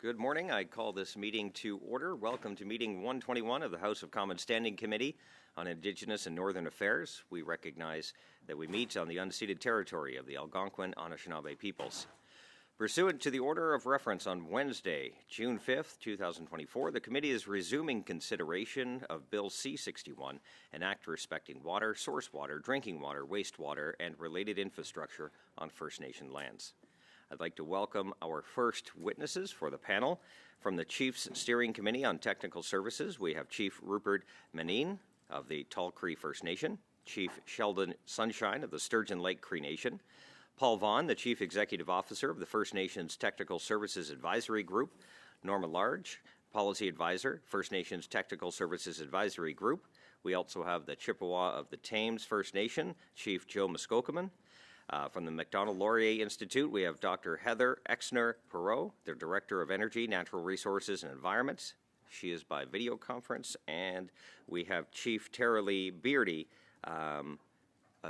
Good morning. I call this meeting to order. Welcome to meeting 121 of the House of Commons Standing Committee on Indigenous and Northern Affairs. We recognize that we meet on the unceded territory of the Algonquin Anishinaabe peoples. Pursuant to the order of reference on Wednesday, June 5th, 2024, the committee is resuming consideration of Bill C-61, an act respecting water, source water, drinking water, wastewater, and related infrastructure on First Nation lands. I'd like to welcome our first witnesses for the panel. From the Chiefs Steering Committee on Technical Services, we have Chief Rupert Manine of the Tall Cree First Nation, Chief Sheldon Sunshine of the Sturgeon Lake Cree Nation, Paul Vaughn, the Chief Executive Officer of the First Nations Technical Services Advisory Group, Norma Large, Policy Advisor, First Nations Technical Services Advisory Group. We also have the Chippewa of the Thames First Nation, Chief Joe Muskokeman. From the Macdonald-Laurier Institute, we have Dr. Heather Exner-Perot, the Director of Energy, Natural Resources and Environment. She is by video conference. And we have Chief Tara-Lee Beardy, I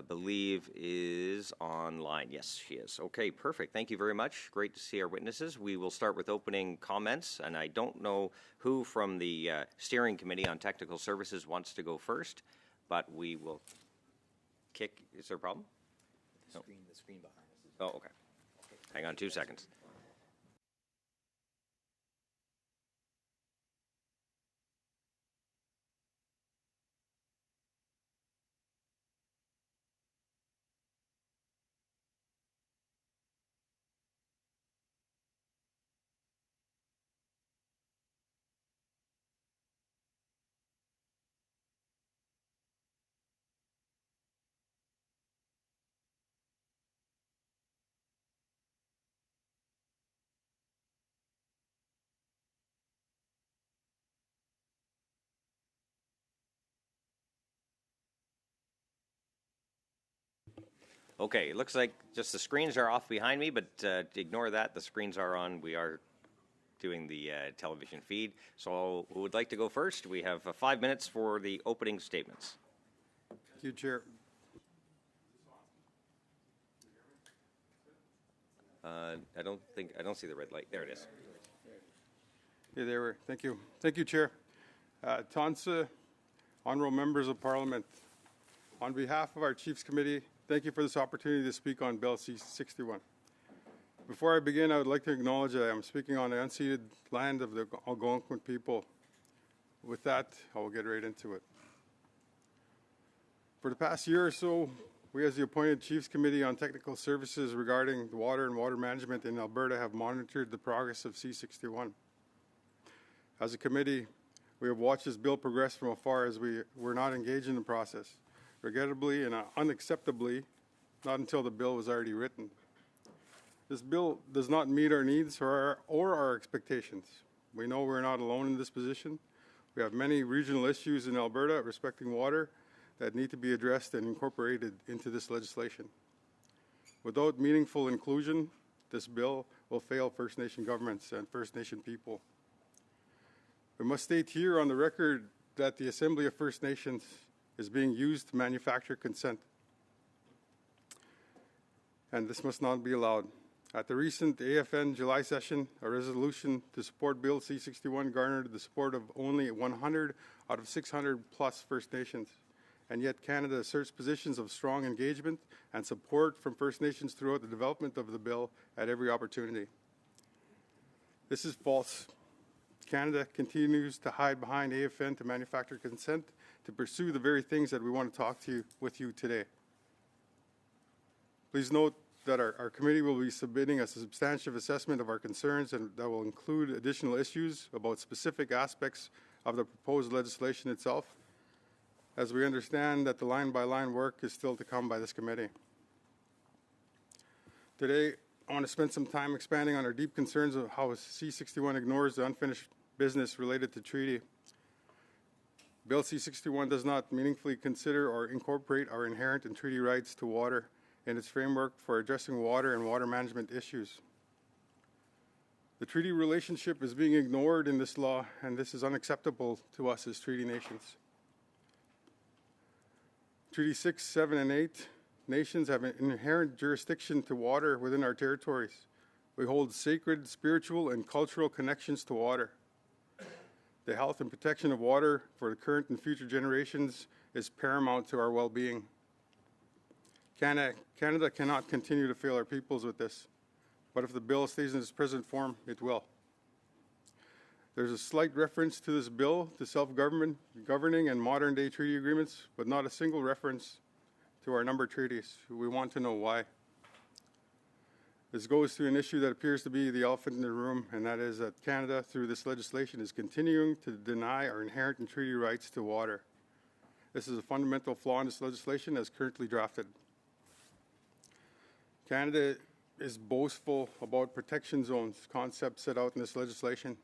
believe is online. Yes, she is. Okay, perfect. Thank you very much. Great to see our witnesses. We will start with opening comments, and I don't know who from the Steering Committee on Technical Services wants to go first, but we will kick. Is there a problem? The screen behind us. Oh, okay. Hang on 2 seconds. Okay, it looks like just the screens are off behind me, but ignore that. The screens are on. We are doing the television feed. So who would like to go first? We have 5 minutes for the opening statements. Thank you, Chair. I don't see the red light. There it is. Hey, there we are. Thank you. Thank you, Chair. Tansa, honorable members of Parliament, on behalf of our Chiefs Committee, thank you for this opportunity to speak on Bill C-61. Before I begin, I would like to acknowledge that I am speaking on the unceded land of the Algonquin people. With that, I will get right into it. For the past year or so, we as the appointed Chiefs Committee on Technical Services regarding the water and water management in Alberta have monitored the progress of C-61. As a committee, we have watched this bill progress from afar as we were not engaged in the process. Regrettably and unacceptably, not until the bill was already written. This bill does not meet our needs or our expectations. We know we're not alone in this position. We have many regional issues in Alberta respecting water that need to be addressed and incorporated into this legislation. Without meaningful inclusion, this bill will fail First Nation governments and First Nation people. We must state here on the record that the Assembly of First Nations is being used to manufacture consent. And this must not be allowed. At the recent AFN July session, a resolution to support Bill C-61 garnered the support of only 100 out of 600 plus First Nations. And yet Canada asserts positions of strong engagement and support from First Nations throughout the development of the bill at every opportunity. This is false. Canada continues to hide behind AFN to manufacture consent to pursue the very things that we want to talk with you today. Please note that our committee will be submitting a substantive assessment of our concerns, and that will include additional issues about specific aspects of the proposed legislation itself, as we understand that the line-by-line work is still to come by this committee. Today, I want to spend some time expanding on our deep concerns of how C-61 ignores the unfinished business related to treaty. Bill C-61 does not meaningfully consider or incorporate our inherent and treaty rights to water in its framework for addressing water and water management issues. The treaty relationship is being ignored in this law, and this is unacceptable to us as treaty nations. Treaty 6, 7, and 8 nations have an inherent jurisdiction to water within our territories, We hold sacred spiritual and cultural connections to water. The health and protection of water for the current and future generations is paramount to our well-being. Canada cannot continue to fail our peoples with this, but if the bill stays in its present form, it will. There's a slight reference to this bill to self-governing and modern-day treaty agreements, but not a single reference to our numbered treaties. We want to know why. This goes to an issue that appears to be the elephant in the room, and that is that Canada, through this legislation, is continuing to deny our inherent and treaty rights to water. This is a fundamental flaw in this legislation as currently drafted. Canada is boastful about protection zones, concept set out in this legislation,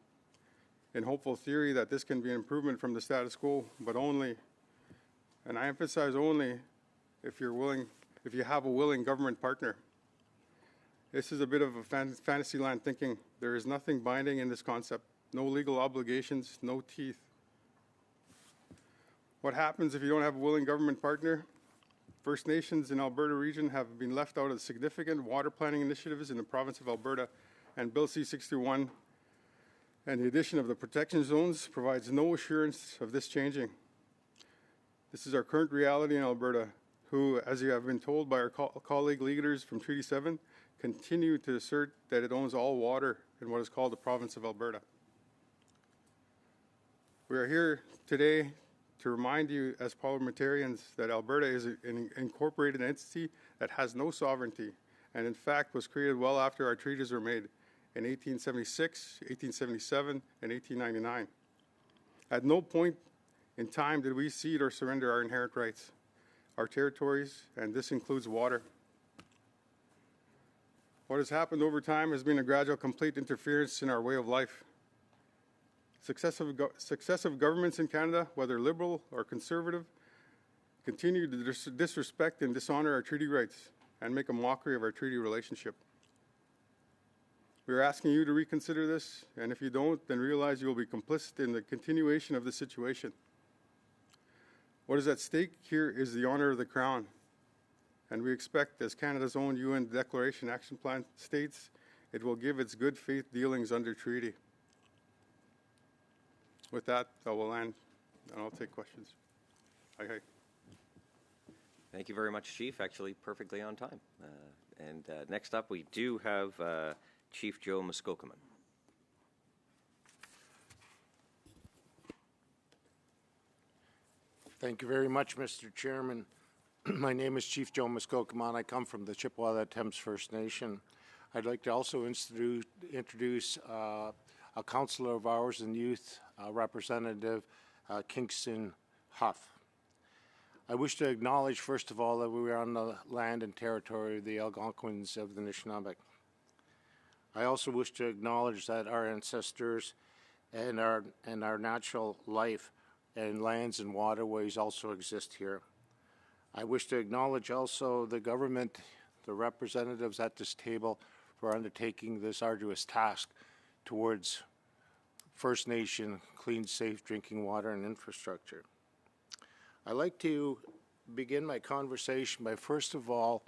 in hopeful theory that this can be an improvement from the status quo, but only, and I emphasize only, if you have a willing government partner. This is a bit of a fantasy land thinking. There is nothing binding in this concept, no legal obligations, no teeth. What happens if you don't have a willing government partner? First Nations in Alberta region have been left out of significant water planning initiatives in the province of Alberta, and Bill C-61 and the addition of the protection zones provides no assurance of this changing. This is our current reality in Alberta, who, as you have been told by our colleague leaders from Treaty 7, continue to assert that it owns all water in what is called the province of Alberta. We are here today to remind you as parliamentarians that Alberta is an incorporated entity that has no sovereignty, and in fact was created well after our treaties were made in 1876, 1877, and 1899. At no point in time did we cede or surrender our inherent rights, our territories, and this includes water. What has happened over time has been a gradual, complete interference in our way of life. Successive governments in Canada, whether liberal or conservative, continue to disrespect and dishonor our treaty rights and make a mockery of our treaty relationship. We are asking you to reconsider this, and if you don't, then realize you will be complicit in the continuation of the situation. What is at stake here is the honor of the Crown, and we expect, as Canada's own UN Declaration Action Plan states, it will give its good faith dealings under treaty. With that, I will end, and I'll take questions. Hi. Thank you very much, Chief. Actually, perfectly on time. Next up, we do have Chief Joe Muskokeman. Thank you very much, Mr. Chairman. My name is Chief Joe Muskokeman. I come from the Chippewa-Thames First Nation. I'd like to also introduce a councillor of ours in youth, Representative Kingston Huff. I wish to acknowledge, first of all, that we are on the land and territory of the Algonquins of the Anishinaabe. I also wish to acknowledge that our ancestors and our natural life and lands and waterways also exist here. I wish to acknowledge also the government, the representatives at this table, for undertaking this arduous task towards First Nation clean, safe drinking water and infrastructure. I'd like to begin my conversation by, first of all,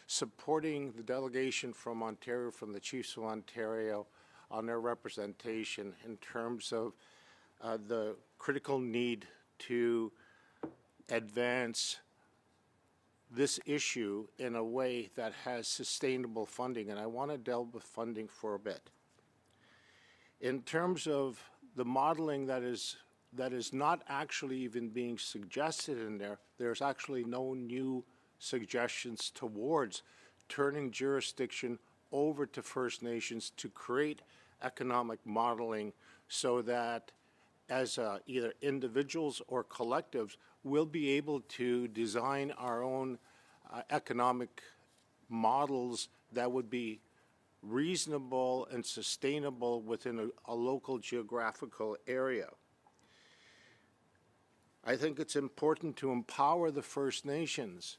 supporting the delegation from Ontario, from the Chiefs of Ontario, on their representation in terms of the critical need to advance this issue in a way that has sustainable funding, and I want to delve with funding for a bit. In terms of the modeling that is not actually even being suggested in there, there's actually no new suggestions towards turning jurisdiction over to First Nations to create economic modeling so that as either individuals or collectives we'll be able to design our own economic models that would be reasonable and sustainable within a local geographical area. I think it's important to empower the First Nations,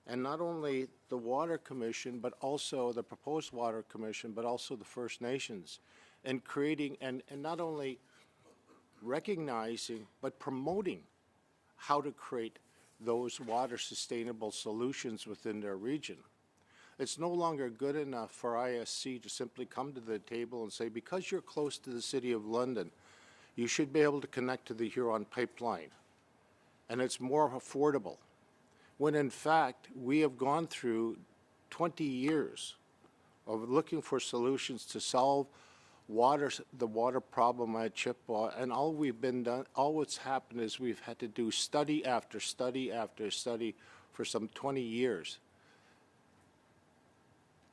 and not only the Water Commission, but also the proposed Water Commission, but also the First Nations, and creating, and not only recognizing, but promoting how to create those water sustainable solutions within their region. It's no longer good enough for ISC to simply come to the table and say, because you're close to the City of London, you should be able to connect to the Huron pipeline, and it's more affordable. When in fact, we have gone through 20 years of looking for solutions to solve the water problem at Chippewa, and all what's happened is we've had to do study after study after study for some 20 years.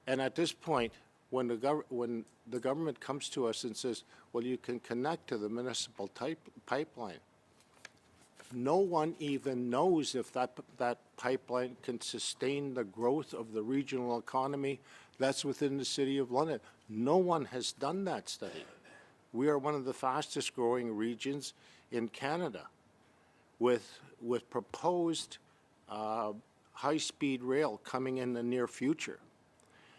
And at this point, when the government comes to us and says, well, you can connect to the municipal pipeline, no one even knows if that pipeline can sustain the growth of the regional economy that's within the City of London. No one has done that study. We are one of the fastest growing regions in Canada with proposed high-speed rail coming in the near future.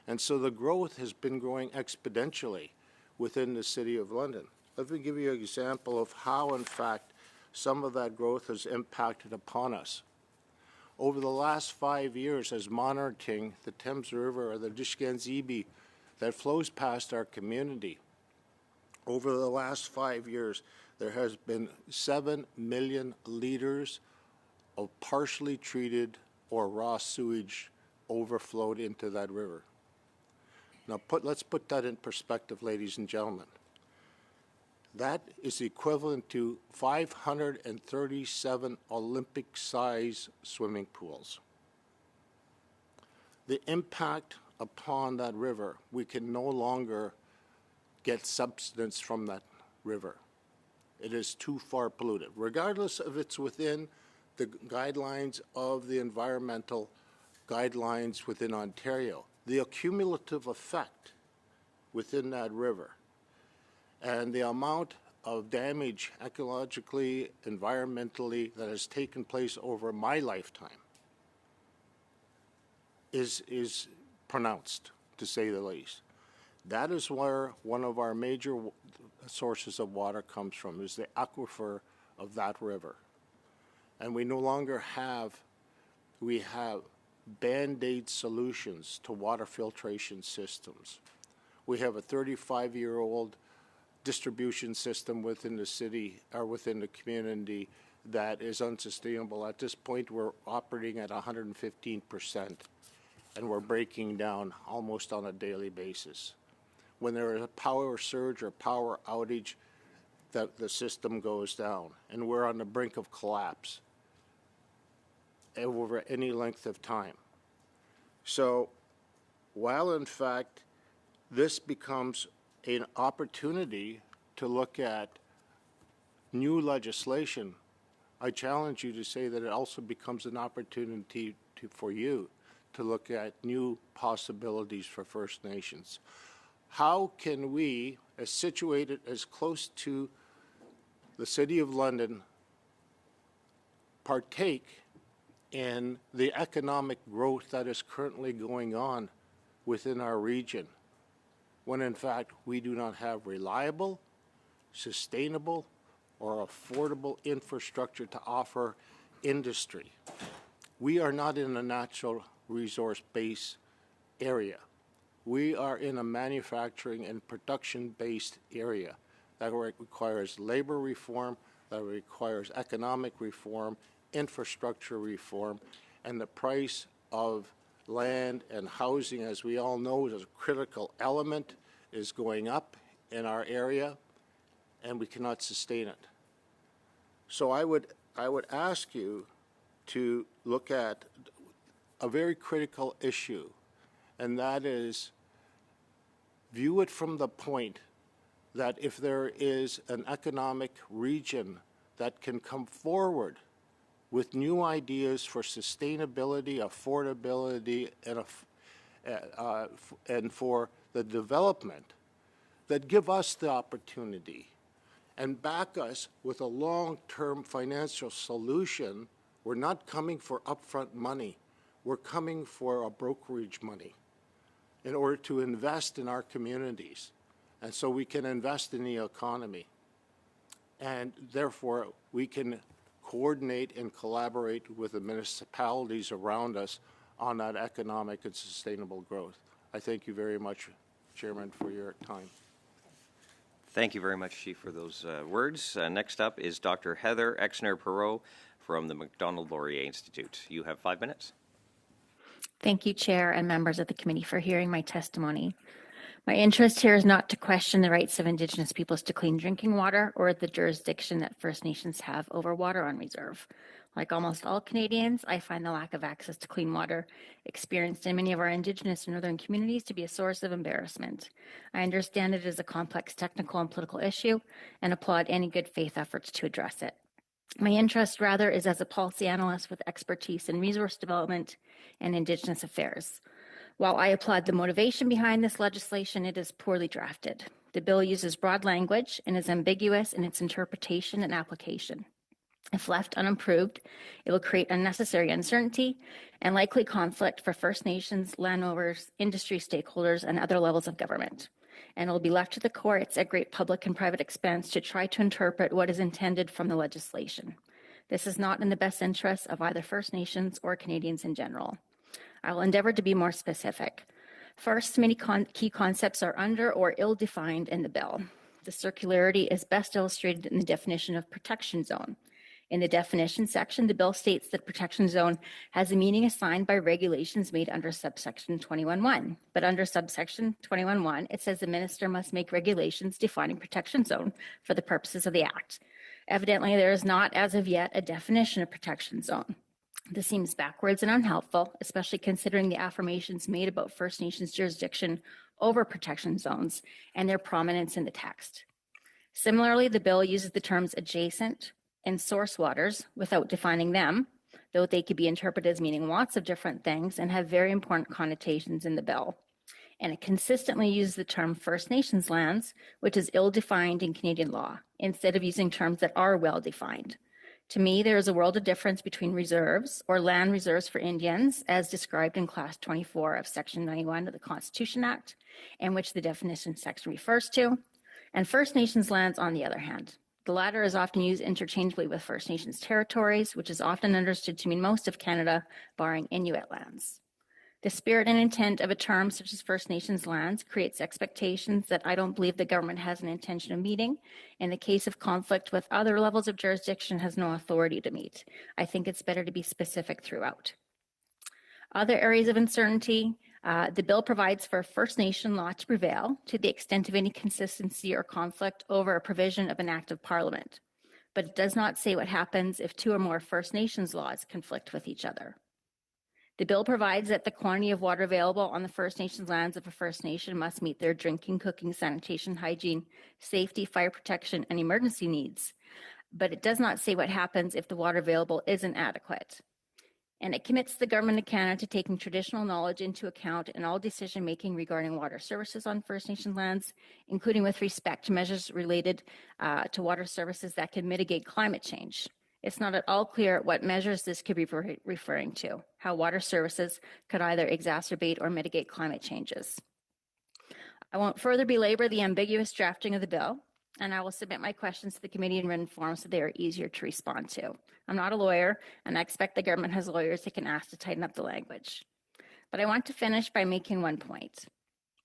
And so the growth has been growing exponentially within the City of London. Let me give you an example of how, in fact, some of that growth has impacted upon us. Over the last 5 years, as monitoring the Thames River or the Dishgan-Zibi that flows past our community, over the last 5 years, there has been 7 million liters of partially treated or raw sewage overflowed into that river. Now, let's put that in perspective, ladies and gentlemen. That is equivalent to 537 Olympic-size swimming pools. The impact upon that river, we can no longer get substance from that river. It is too far polluted, regardless if it's within the guidelines of the environmental guidelines within Ontario. The accumulative effect within that river and the amount of damage ecologically, environmentally that has taken place over my lifetime is pronounced, to say the least. That is where one of our major sources of water comes from, is the aquifer of that river. And we no longer have, we have Band-Aid solutions to water filtration systems. We have a 35-year-old distribution system within the city or within the community that is unsustainable. At this point, we're operating at 115%, and we're breaking down almost on a daily basis. When there is a power surge or power outage, the system goes down, and we're on the brink of collapse over any length of time. So while in fact this becomes an opportunity to look at new legislation, I challenge you to say that it also becomes an opportunity for you to look at new possibilities for First Nations. How can we, as situated as close to the City of London, partake in the economic growth that is currently going on within our region, when in fact we do not have reliable, sustainable, or affordable infrastructure to offer industry? We are not in a natural resource-based area. We are in a manufacturing and production-based area that requires labor reform, that requires economic reform, infrastructure reform, and the price of land and housing, as we all know, is a critical element, is going up in our area, and we cannot sustain it. So I would ask you to look at a very critical issue, and that is view it from the point that if there is an economic region that can come forward with new ideas for sustainability, affordability, and for the development, that give us the opportunity and back us with a long-term financial solution. We're not coming for upfront money. We're coming for a brokerage money in order to invest in our communities. And so we can invest in the economy. And therefore, we can coordinate and collaborate with the municipalities around us on that economic and sustainable growth. I thank you very much, Chairman, for your time. Thank you very much, Chief, for those words. Next up is Dr. Heather Exner-Perot from the Macdonald-Laurier Institute. You have 5 minutes. Thank you, Chair and members of the committee, for hearing my testimony. My interest here is not to question the rights of Indigenous peoples to clean drinking water or the jurisdiction that First Nations have over water on reserve. Like almost all Canadians, I find the lack of access to clean water experienced in many of our Indigenous and northern communities to be a source of embarrassment. I understand it is a complex technical and political issue and applaud any good faith efforts to address it. My interest, rather, is as a policy analyst with expertise in resource development and Indigenous affairs. While I applaud the motivation behind this legislation, it is poorly drafted. The bill uses broad language and is ambiguous in its interpretation and application. If left unimproved, it will create unnecessary uncertainty and likely conflict for First Nations, landowners, industry stakeholders, and other levels of government. And it will be left to the courts at great public and private expense to try to interpret what is intended from the legislation. This is not in the best interest of either First Nations or Canadians in general. I will endeavor to be more specific. First, many key concepts are under or ill-defined in the bill. The circularity is best illustrated in the definition of protection zone. In the definition section, the bill states that protection zone has a meaning assigned by regulations made under subsection 21.1. But under subsection 21.1, it says the minister must make regulations defining protection zone for the purposes of the Act. Evidently, there is not, as of yet, a definition of protection zone. This seems backwards and unhelpful, especially considering the affirmations made about First Nations jurisdiction over protection zones and their prominence in the text. Similarly, the bill uses the terms adjacent and source waters without defining them, though they could be interpreted as meaning lots of different things and have very important connotations in the bill. And it consistently uses the term First Nations lands, which is ill-defined in Canadian law, instead of using terms that are well-defined. To me, there is a world of difference between reserves or land reserves for Indians, as described in Class 24 of Section 91 of the Constitution Act, and which the definition section refers to, and First Nations lands on the other hand. The latter is often used interchangeably with First Nations territories, which is often understood to mean most of Canada, barring Inuit lands. The spirit and intent of a term such as First Nations lands creates expectations that I don't believe the government has an intention of meeting. In the case of conflict with other levels of jurisdiction, has no authority to meet. I think it's better to be specific throughout. Other areas of uncertainty, the bill provides for First Nation law to prevail to the extent of any consistency or conflict over a provision of an act of Parliament. But it does not say what happens if two or more First Nations laws conflict with each other. The bill provides that the quantity of water available on the First Nations lands of a First Nation must meet their drinking, cooking, sanitation, hygiene, safety, fire protection, and emergency needs. But it does not say what happens if the water available isn't adequate. And it commits the Government of Canada to taking traditional knowledge into account in all decision-making regarding water services on First Nation lands, including with respect to measures related to water services that can mitigate climate change. It's not at all clear what measures this could be referring to, how water services could either exacerbate or mitigate climate changes. I won't further belabor the ambiguous drafting of the bill, and I will submit my questions to the committee in written form so they are easier to respond to. I'm not a lawyer, and I expect the government has lawyers they can ask to tighten up the language. But I want to finish by making one point.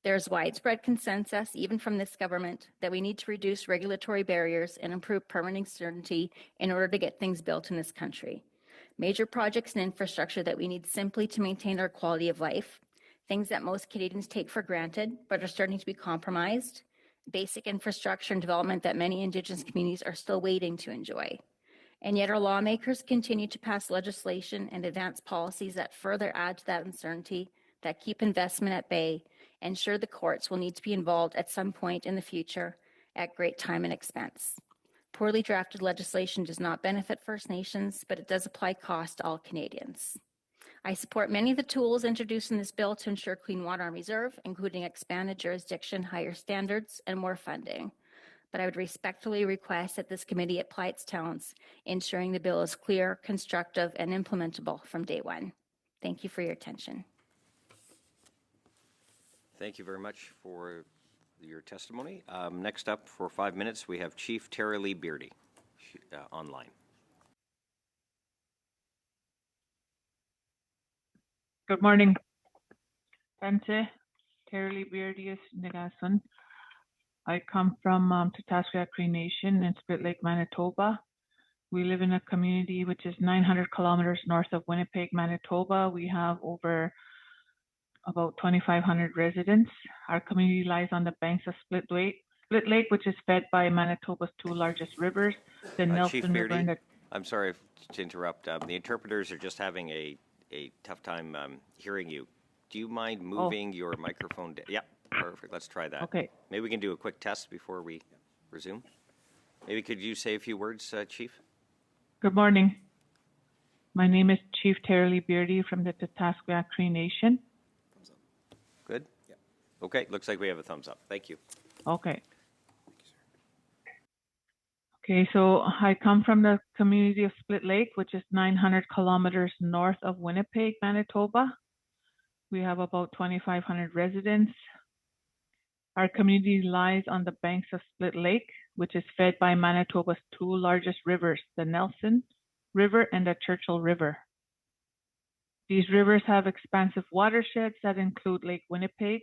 There is widespread consensus, even from this government, that we need to reduce regulatory barriers and improve permitting certainty in order to get things built in this country. Major projects and infrastructure that we need simply to maintain our quality of life, things that most Canadians take for granted but are starting to be compromised, basic infrastructure and development that many Indigenous communities are still waiting to enjoy. And yet our lawmakers continue to pass legislation and advance policies that further add to that uncertainty, that keep investment at bay, and ensure the courts will need to be involved at some point in the future at great time and expense. Poorly drafted legislation does not benefit First Nations, but it does apply cost to all Canadians. I support many of the tools introduced in this bill to ensure clean water on reserve, including expanded jurisdiction, higher standards, and more funding. But I would respectfully request that this committee apply its talents, ensuring the bill is clear, constructive, and implementable from day one. Thank you for your attention. Thank you very much for your testimony. Next up for 5 minutes, we have Chief Tara-Leigh Beardy online. Good morning. Tante, Terry Beardius Nagasun. I come from Tatasquia Cree Nation in Split Lake, Manitoba. We live in a community which is 900 kilometers north of Winnipeg, Manitoba. We have over about 2,500 residents. Our community lies on the banks of Split Lake, which is fed by Manitoba's two largest rivers, the Chief Nelson River and Beardy, the I'm sorry to interrupt. The interpreters are just having a tough time hearing you. Do you mind moving your microphone? Yeah, perfect. Let's try that. Okay. Maybe we can do a quick test before we resume. Maybe could you say a few words, Chief? Good morning. My name is Chief Terry Beardy from the Tatasquia Cree Nation. Good? Yeah. Okay, looks like we have a thumbs up. Thank you. Okay. Okay, so I come from the community of Split Lake, which is 900 kilometers north of Winnipeg, Manitoba. We have about 2,500 residents. Our community lies on the banks of Split Lake, which is fed by Manitoba's two largest rivers, the Nelson River and the Churchill River. These rivers have expansive watersheds that include Lake Winnipeg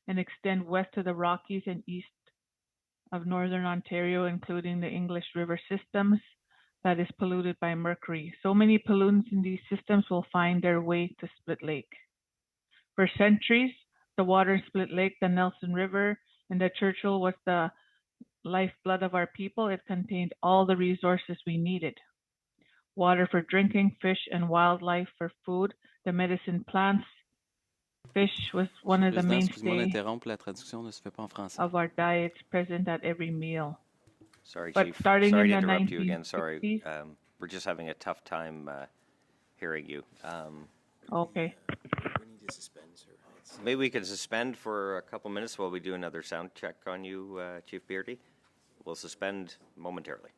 and extend west to the Rockies and east of northern Ontario, including the English River systems that is polluted by mercury. So many pollutants in these systems will find their way to Split Lake. For centuries, the water in Split Lake, the Nelson River, and the Churchill was the lifeblood of our people. It contained all the resources we needed. Water for drinking, fish and wildlife for food, the medicine plants. Fish was one of the mainstays of our diets, present at every meal. Sorry, But Chief. starting Sorry in to the interrupt you again. Sorry. 1960s. We're just having a tough time hearing you. Okay. We need to suspend, sir. Maybe we could suspend for a couple minutes while we do another sound check on you, Chief Beardy. We'll suspend momentarily.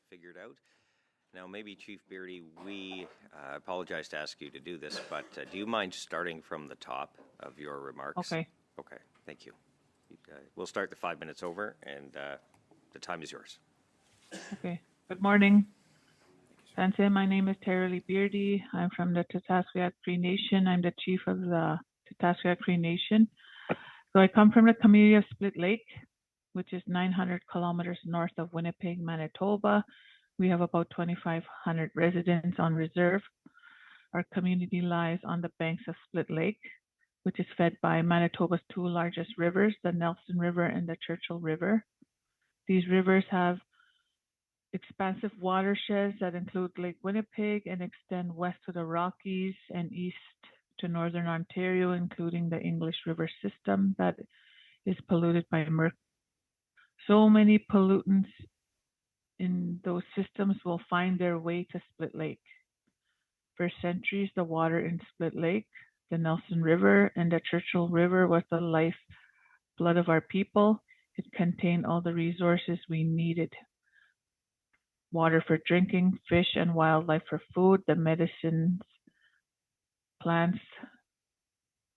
Figured out. Now, maybe Chief Beardy, we apologize to ask you to do this, but do you mind starting from the top of your remarks? Okay. Okay, thank you. We'll start the 5 minutes over, and the time is yours. Okay. Good morning. Sensei, my name is Terry Beardy. I'm from the Tatasquia Cree Nation. I'm the chief of the Tatasquia Cree Nation. So I come from the community of Split Lake, which is 900 kilometers north of Winnipeg, Manitoba. We have about 2,500 residents on reserve. Our community lies on the banks of Split Lake, which is fed by Manitoba's two largest rivers, the Nelson River and the Churchill River. These rivers have expansive watersheds that include Lake Winnipeg and extend west to the Rockies and east to northern Ontario, including the English River system that is polluted by mercury. So many pollutants in those systems will find their way to Split Lake. For centuries, the water in Split Lake, the Nelson River, and the Churchill River was the lifeblood of our people. It contained all the resources we needed. Water for drinking, fish and wildlife for food, the medicines, plants.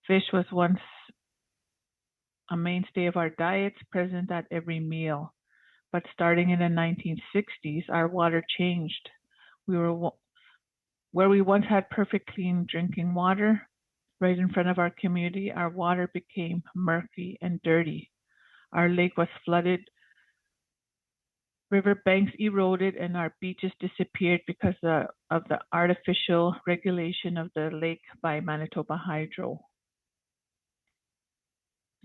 Fish was once a mainstay of our diets, present at every meal. But starting in the 1960s, our water changed. Where we once had perfect clean drinking water, right in front of our community, our water became murky and dirty. Our lake was flooded, river banks eroded, and our beaches disappeared because of the artificial regulation of the lake by Manitoba Hydro.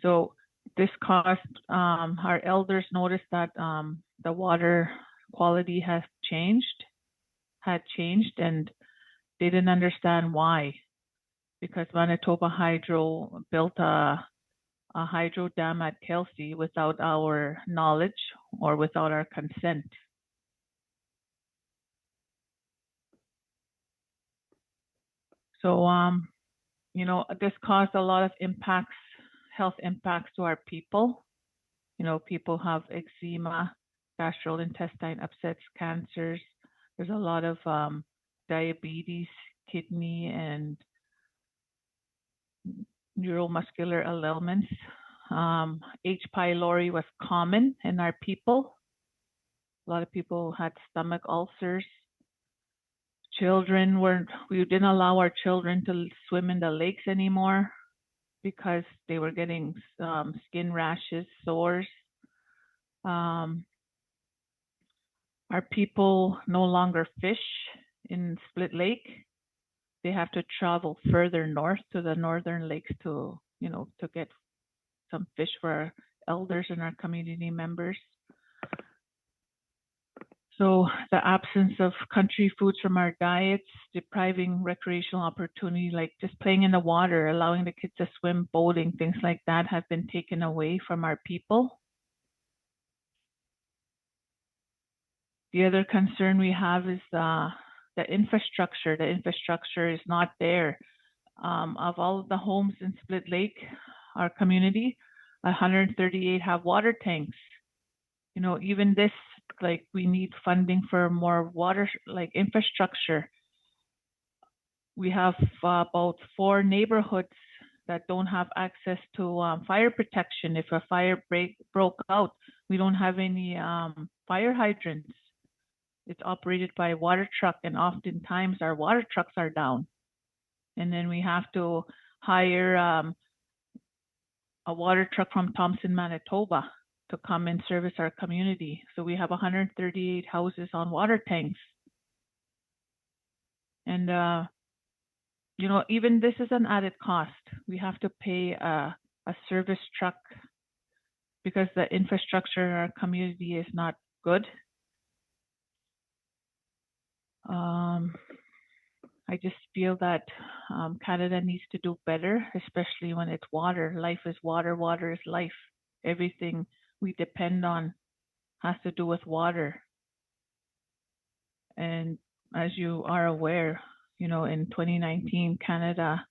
So this caused, our elders noticed that the water quality had changed, and they didn't understand why, because Manitoba Hydro built a hydro dam at Kelsey without our knowledge or without our consent. So, you know, this caused a lot of impacts, health impacts to our people. You know, people have eczema, gastrointestinal upsets, cancers. There's a lot of diabetes, kidney, and neuromuscular ailments. H. pylori was common in our people. A lot of people had stomach ulcers. We didn't allow our children to swim in the lakes anymore because they were getting skin rashes, sores. Our people no longer fish in Split Lake. They have to travel further north to the northern lakes to get some fish for our elders and our community members. So the absence of country foods from our diets, depriving recreational opportunity like just playing in the water, allowing the kids to swim, boating, things like that have been taken away from our people. The other concern we have is the infrastructure. The infrastructure is not there. Of all of the homes in Split Lake, our community, 138 have water tanks. You know, even this, like, we need funding for more water, like infrastructure. We have about 4 neighborhoods that don't have access to fire protection. If a fire broke out, we don't have any fire hydrants. It's operated by a water truck, and oftentimes our water trucks are down. And then we have to hire a water truck from Thompson, Manitoba to come and service our community. So we have 138 houses on water tanks. And, you know, even this is an added cost. We have to pay a service truck because the infrastructure in our community is not good. I just feel that Canada needs to do better, especially when it's water. Life is water, water is life. Everything we depend on has to do with water. And as you are aware, you know, in 2019, Canada,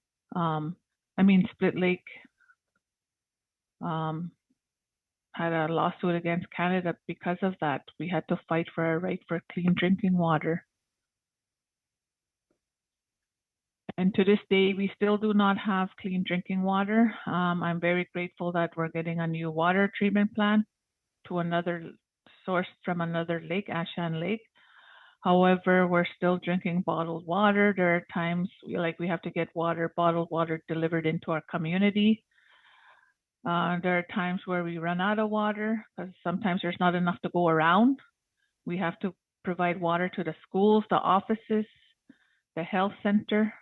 Split Lake had a lawsuit against Canada because of that. We had to fight for our right for clean drinking water. And to this day, we still do not have clean drinking water. I'm very grateful that we're getting a new water treatment plant to another source from another lake, Ashan Lake. However, we're still drinking bottled water. There are times we have to get bottled water delivered into our community. There are times where we run out of water because sometimes there's not enough to go around. We have to provide water to the schools, the offices, the health center.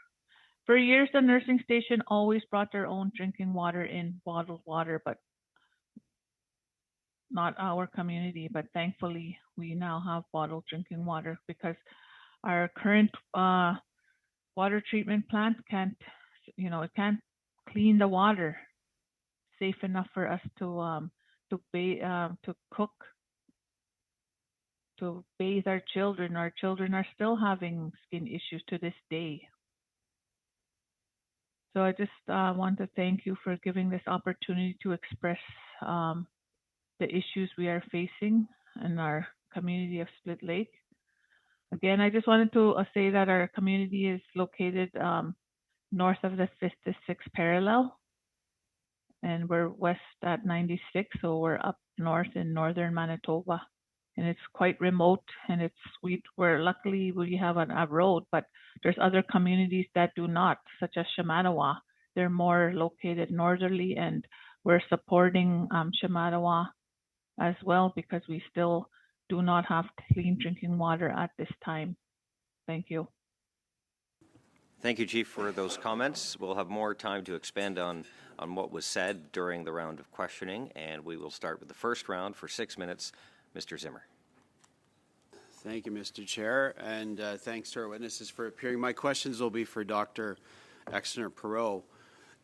For years, the nursing station always brought their own drinking water in bottled water, but not our community. But thankfully, we now have bottled drinking water because our current water treatment plant can't, it can't clean the water safe enough for us to cook, to bathe our children. Our children are still having skin issues to this day. So I just want to thank you for giving this opportunity to express the issues we are facing in our community of Split Lake. Again, I just wanted to say that our community is located north of the 5th to 6th parallel, and we're west at 96, so we're up north in northern Manitoba. And it's quite remote, and we're luckily we have a road, but there's other communities that do not, such as Shamattawa. They're more located northerly, and we're supporting Shamattawa as well because we still do not have clean drinking water at this time. Thank you. Thank you, Chief, for those comments. We'll have more time to expand on what was said during the round of questioning, and we will start with the first round for 6 minutes. Mr. Zimmer. Thank you, Mr. Chair, and thanks to our witnesses for appearing. My questions will be for Dr. Exner-Perot.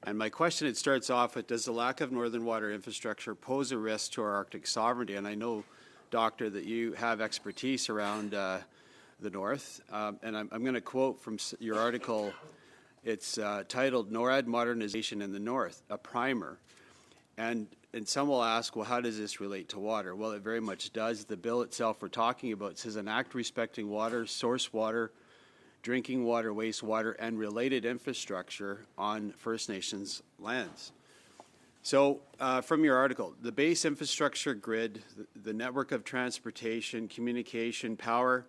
And my question, it starts off with, does the lack of northern water infrastructure pose a risk to our Arctic sovereignty? And I know, Doctor, that you have expertise around the North. And I'm going to quote from your article. It's titled, NORAD Modernization in the North, a Primer. And some will ask, well, how does this relate to water? Well, it very much does. The bill itself we're talking about says an act respecting water, source water, drinking water, wastewater, and related infrastructure on First Nations lands. So from your article, the base infrastructure grid, the network of transportation, communication, power,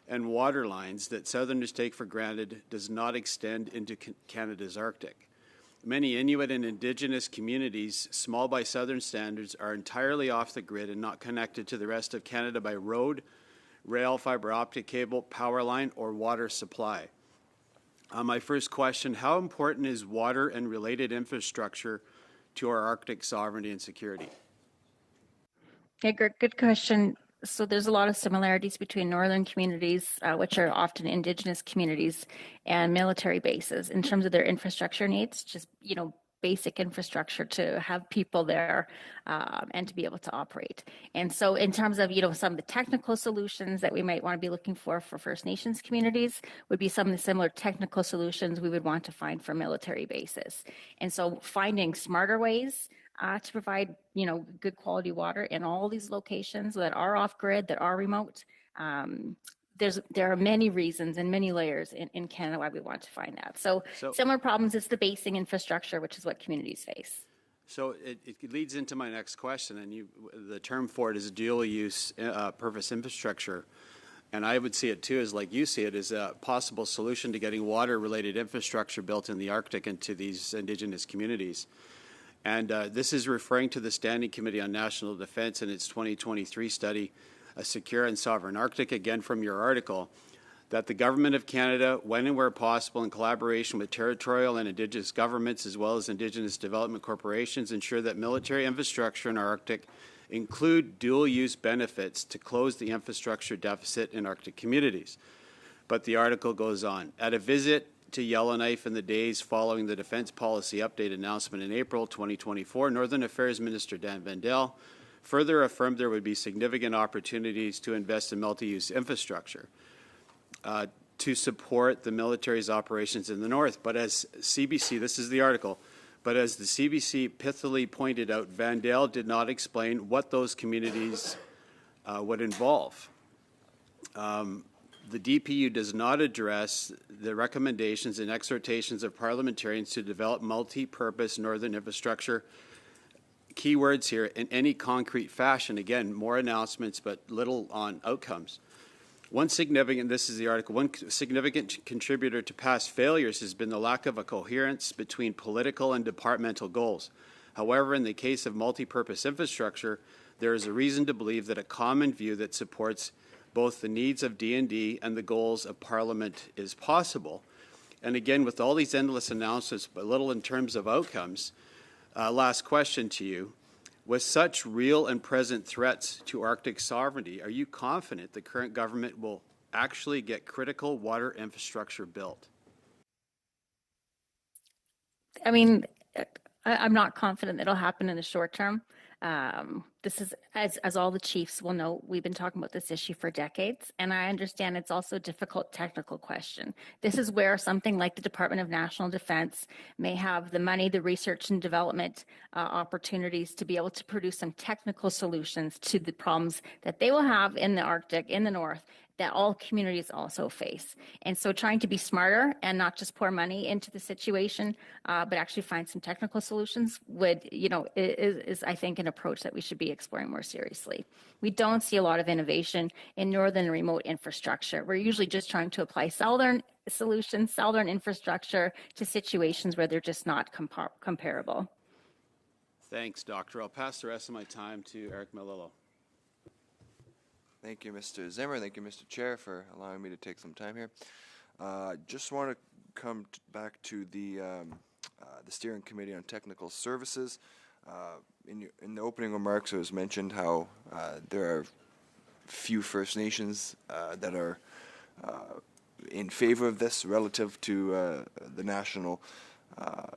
and water lines that Southerners take for granted does not extend into Canada's Arctic. Many Inuit and Indigenous communities, small by Southern standards, are entirely off the grid and not connected to the rest of Canada by road, rail, fiber optic cable, power line, or water supply. My first question, how important is water and related infrastructure to our Arctic sovereignty and security? Yeah, good question. So there's a lot of similarities between northern communities, which are often Indigenous communities, and military bases in terms of their infrastructure needs, just, basic infrastructure to have people there and to be able to operate. And so in terms of, some of the technical solutions that we might want to be looking for First Nations communities would be some of the similar technical solutions we would want to find for military bases. And so finding smarter ways to provide, good quality water in all these locations that are off grid, that are remote. There are many reasons and many layers in Canada why we want to find that. So similar problems is the basing infrastructure, which is what communities face. So it leads into my next question, and the term for it is dual-use purpose infrastructure. And I would see it too, as like you see it, as a possible solution to getting water-related infrastructure built in the Arctic and to these Indigenous communities. And this is referring to the Standing Committee on National Defense in its 2023 study, A Secure and Sovereign Arctic, again from your article, that the Government of Canada, when and where possible, in collaboration with territorial and Indigenous governments, as well as Indigenous development corporations, ensure that military infrastructure in our Arctic include dual-use benefits to close the infrastructure deficit in Arctic communities. But the article goes on. At a visit to Yellowknife in the days following the Defence Policy Update announcement in April 2024, Northern Affairs Minister Dan Vandell further affirmed there would be significant opportunities to invest in multi-use infrastructure to support the military's operations in the North. But as CBC, this is the article, but as the CBC pithily pointed out, Vandell did not explain what those communities would involve. The DPU does not address the recommendations and exhortations of parliamentarians to develop multi-purpose northern infrastructure. Key words here, in any concrete fashion. Again, more announcements, but little on outcomes. One significant contributor to past failures has been the lack of a coherence between political and departmental goals. However, in the case of multi-purpose infrastructure, there is a reason to believe that a common view that supports both the needs of D&D and the goals of Parliament is possible. And again, with all these endless announcements, but little in terms of outcomes, last question to you. With such real and present threats to Arctic sovereignty, are you confident the current government will actually get critical water infrastructure built? I mean, I'm not confident it'll happen in the short term. This is, as all the chiefs will know, we've been talking about this issue for decades, and I understand it's also a difficult technical question. This is where something like the Department of National Defense may have the money, the research and development opportunities to be able to produce some technical solutions to the problems that they will have in the Arctic, in the North, that all communities also face. And so trying to be smarter and not just pour money into the situation, but actually find some technical solutions would, is I think an approach that we should be exploring more seriously. We don't see a lot of innovation in northern remote infrastructure. We're usually just trying to apply southern solutions, southern infrastructure to situations where they're just not comparable. Thanks, Doctor. I'll pass the rest of my time to Eric Melillo. Thank you, Mr. Zimmer. Thank you, Mr. Chair, for allowing me to take some time here. Just want to come back to the Steering Committee on Technical Services. In the opening remarks, it was mentioned how there are few First Nations that are in favor of this relative to the national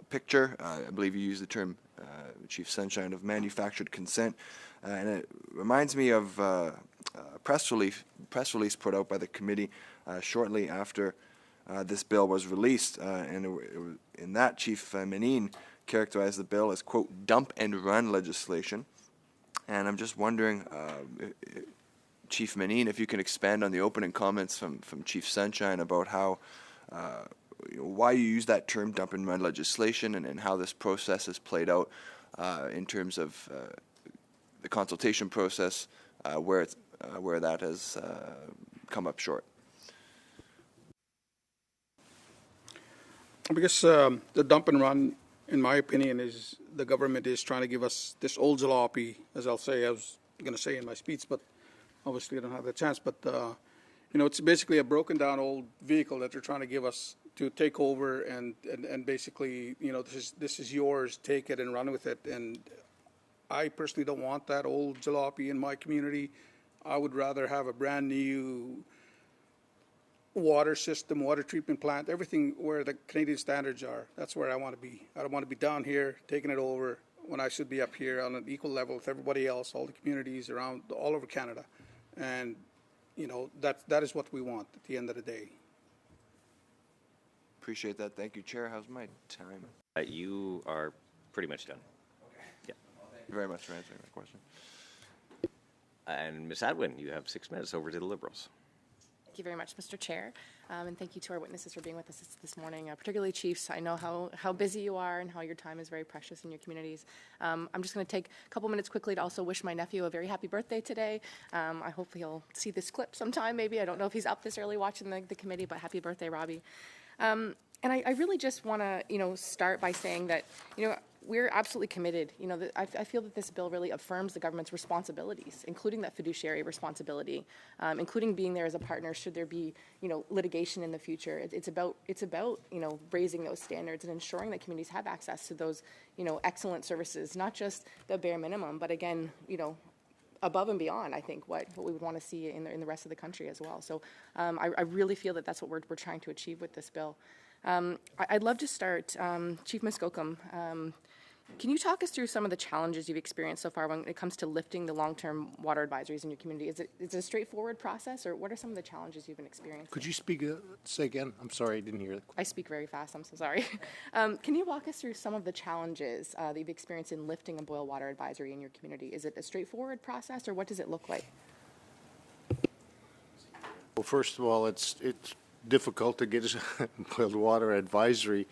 picture. I believe you used the term, Chief Sunshine, of manufactured consent. And it reminds me of a press release put out by the committee shortly after this bill was released. And in that, Chief Menine characterized the bill as, quote, dump and run legislation. And I'm just wondering, Chief Menine, if you can expand on the opening comments from Chief Sunshine about how, why you use that term, dump and run legislation, and how this process has played out in terms of the consultation process, where that has come up short. Because the dump and run, in my opinion, is the government is trying to give us this old jalopy, as I was going to say in my speech, but obviously I don't have the chance. But it's basically a broken down old vehicle that they're trying to give us to take over and basically, this is yours, take it and run with it. And I personally don't want that old jalopy in my community. I would rather have a brand new water system, water treatment plant, everything where the Canadian standards are. That's where I want to be. I don't want to be down here taking it over when I should be up here on an equal level with everybody else, all the communities around, all over Canada. And, that is what we want at the end of the day. Appreciate that. Thank you, Chair. How's my time? You are pretty much done. Thank you very much for answering my question. And Ms. Adwin, you have 6 minutes. Over to the Liberals. Thank you very much, Mr. Chair, and thank you to our witnesses for being with us this morning, particularly Chiefs. I know how busy you are and how your time is very precious in your communities. I'm just going to take a couple minutes quickly to also wish my nephew a very happy birthday today. I hope he'll see this clip sometime, maybe. I don't know if he's up this early watching the committee, but happy birthday, Robbie. And I really just want to, start by saying that, we're absolutely committed. I feel that this bill really affirms the government's responsibilities, including that fiduciary responsibility, including being there as a partner should there be, litigation in the future. It's about, raising those standards and ensuring that communities have access to those, excellent services, not just the bare minimum, but again, above and beyond, I think, what we would want to see in the rest of the country as well. So I really feel that that's what we're trying to achieve with this bill. I'd love to start, Chief Muskokum, can you talk us through some of the challenges you've experienced so far when it comes to lifting the long-term water advisories in your community? Is it a straightforward process, or what are some of the challenges you've been experiencing? Could you say again? I'm sorry, I didn't hear that. I speak very fast, I'm so sorry. Can you walk us through some of the challenges that you've experienced in lifting a boil water advisory in your community? Is it a straightforward process, or what does it look like? Well, first of all, it's difficult to get a boiled water advisory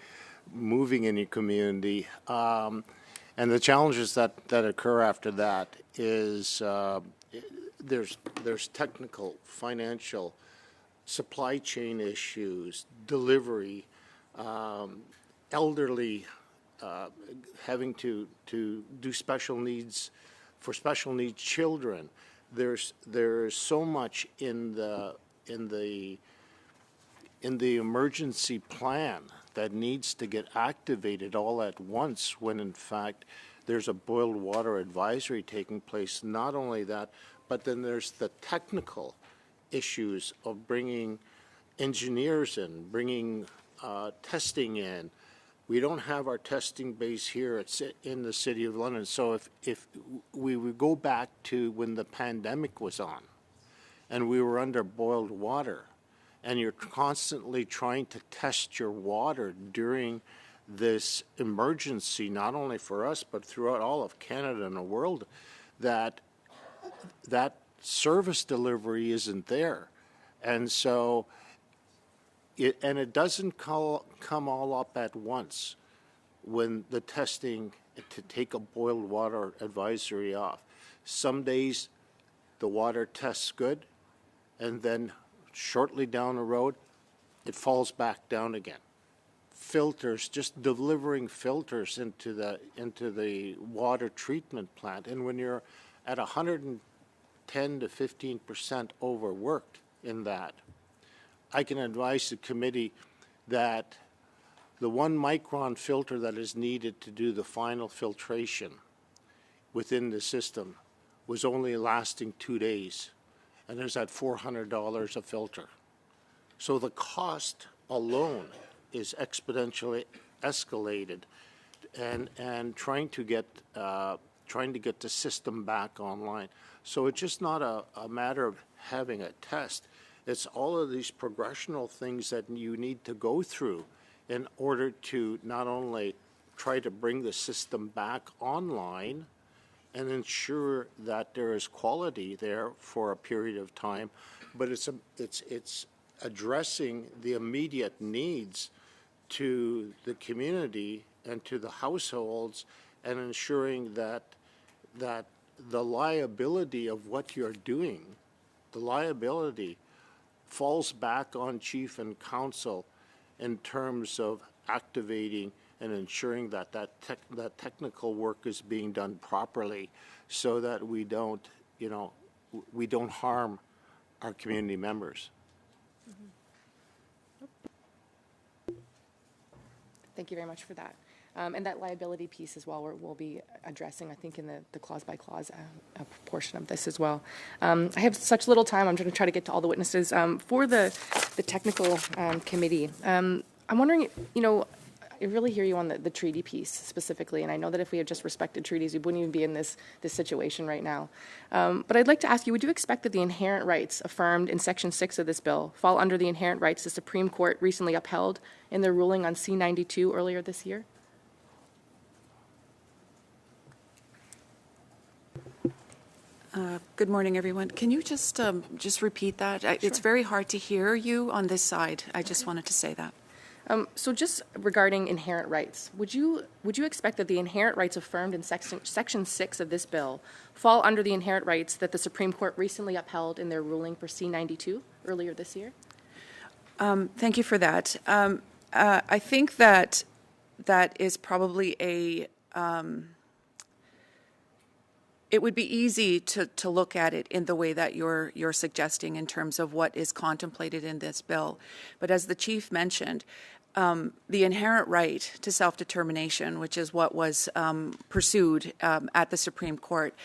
moving in your community. And the challenges that occur after that is there's technical, financial, supply chain issues, delivery, elderly having to do special needs for special needs children. There's so much in the emergency plan that needs to get activated all at once, when in fact there's a boiled water advisory taking place. Not only that, but then there's the technical issues of bringing engineers in, bringing testing in. We don't have our testing base here in the City of London. So if we would go back to when the pandemic was on and we were under boiled water, and you're constantly trying to test your water during this emergency, not only for us, but throughout all of Canada and the world, that service delivery isn't there. And so it doesn't come all up at once when the testing to take a boiled water advisory off. Some days the water tests good, and then shortly down the road it falls back down again. Filters, just delivering filters into the water treatment plant, and when you're at 110 to 15% overworked in that, I can advise the committee that the 1 micron filter that is needed to do the final filtration within the system was only lasting 2 days, and there's at $400 a filter. So the cost alone is exponentially escalated, and trying to get the system back online. So it's just not a matter of having a test. It's all of these progressional things that you need to go through in order to not only try to bring the system back online and ensure that there is quality there for a period of time, but it's addressing the immediate needs to the community and to the households, and ensuring that the liability of what you're doing, the liability falls back on chief and council in terms of activating and ensuring that that technical work is being done properly, so that we don't harm our community members. Thank you very much for that. And that liability piece as well, we'll be addressing, I think, in the clause-by-clause portion of this as well. I have such little time. I'm going to try to get to all the witnesses. For the technical committee, I'm wondering, I really hear you on the treaty piece specifically, and I know that if we had just respected treaties, we wouldn't even be in this situation right now. But I'd like to ask you, would you expect that the inherent rights affirmed in Section 6 of this bill fall under the inherent rights the Supreme Court recently upheld in their ruling on C-92 earlier this year? Good morning, everyone. Can you just repeat that? Sure. It's very hard to hear you on this side. I just wanted to say that. So just regarding inherent rights, would you expect that the inherent rights affirmed in Section 6 of this bill fall under the inherent rights that the Supreme Court recently upheld in their ruling for C-92 earlier this year? Thank you for that. I think that is probably it would be easy to look at it in the way that you're suggesting in terms of what is contemplated in this bill. But as the chief mentioned, the inherent right to self-determination, which is what was pursued at the Supreme Court,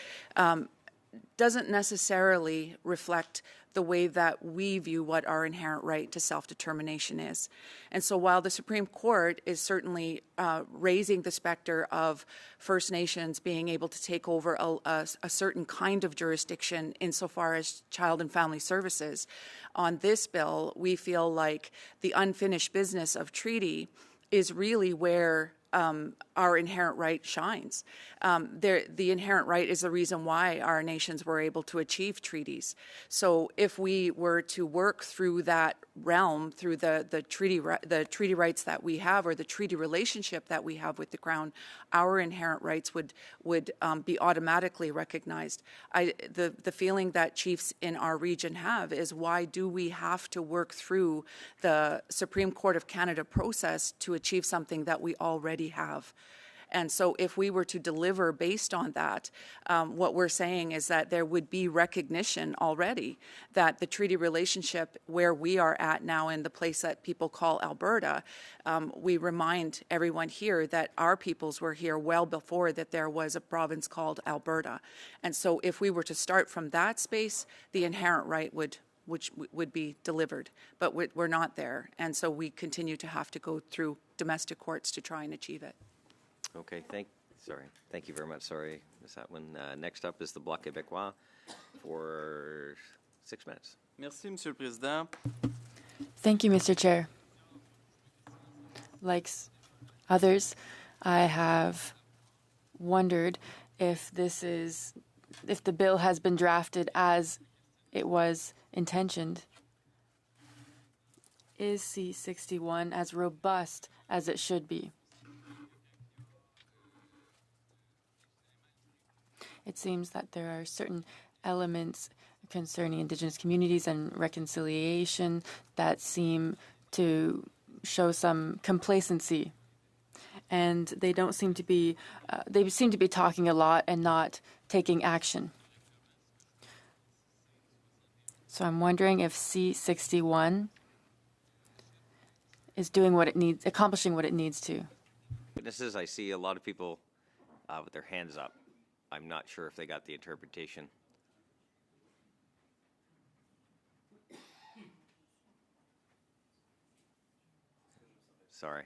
doesn't necessarily reflect the way that we view what our inherent right to self-determination is. And so while the Supreme Court is certainly raising the specter of First Nations being able to take over a certain kind of jurisdiction insofar as child and family services, on this bill, we feel like the unfinished business of treaty is really where our inherent right shines. The inherent right is the reason why our nations were able to achieve treaties. So if we were to work through that realm, through the treaty rights that we have, or the treaty relationship that we have with the Crown, our inherent rights would be automatically recognized. The feeling that chiefs in our region have is, why do we have to work through the Supreme Court of Canada process to achieve something that we already have? And so if we were to deliver based on that, what we're saying is that there would be recognition already that the treaty relationship where we are at now in the place that people call Alberta, we remind everyone here that our peoples were here well before that there was a province called Alberta. And so if we were to start from that space, the inherent right would be delivered, but we're not there. And so we continue to have to go through domestic courts to try and achieve it. Okay, thank you very much. Sorry, missed that one. Next up is the Bloc Québécois for 6 minutes. Merci, Monsieur le Président. Thank you, Mr. Chair. Like others, I have wondered if the bill has been drafted as it was intentioned. Is C-61 as robust as it should be? It seems that there are certain elements concerning Indigenous communities and reconciliation that seem to show some complacency. And they don't seem to be, they seem to be talking a lot and not taking action. So I'm wondering if C-61 is doing what it needs, accomplishing what it needs to. Witnesses, I see a lot of people with their hands up. I'm not sure if they got the interpretation. Sorry.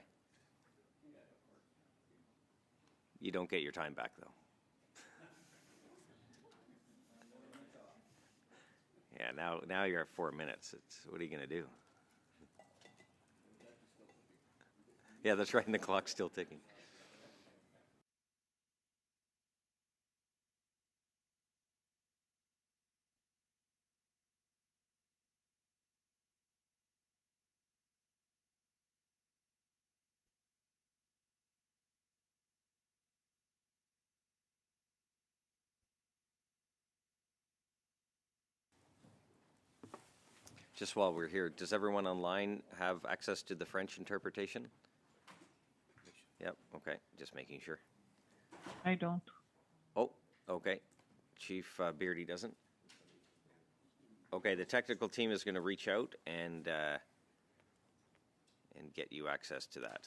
You don't get your time back, though. Yeah, now you're at 4 minutes. What are you going to do? Yeah, that's right, and the clock's still ticking. Just while we're here, does everyone online have access to the French interpretation? Yep, okay, just making sure. I don't. Oh, okay. Chief Beardy doesn't. Okay, the technical team is going to reach out and get you access to that.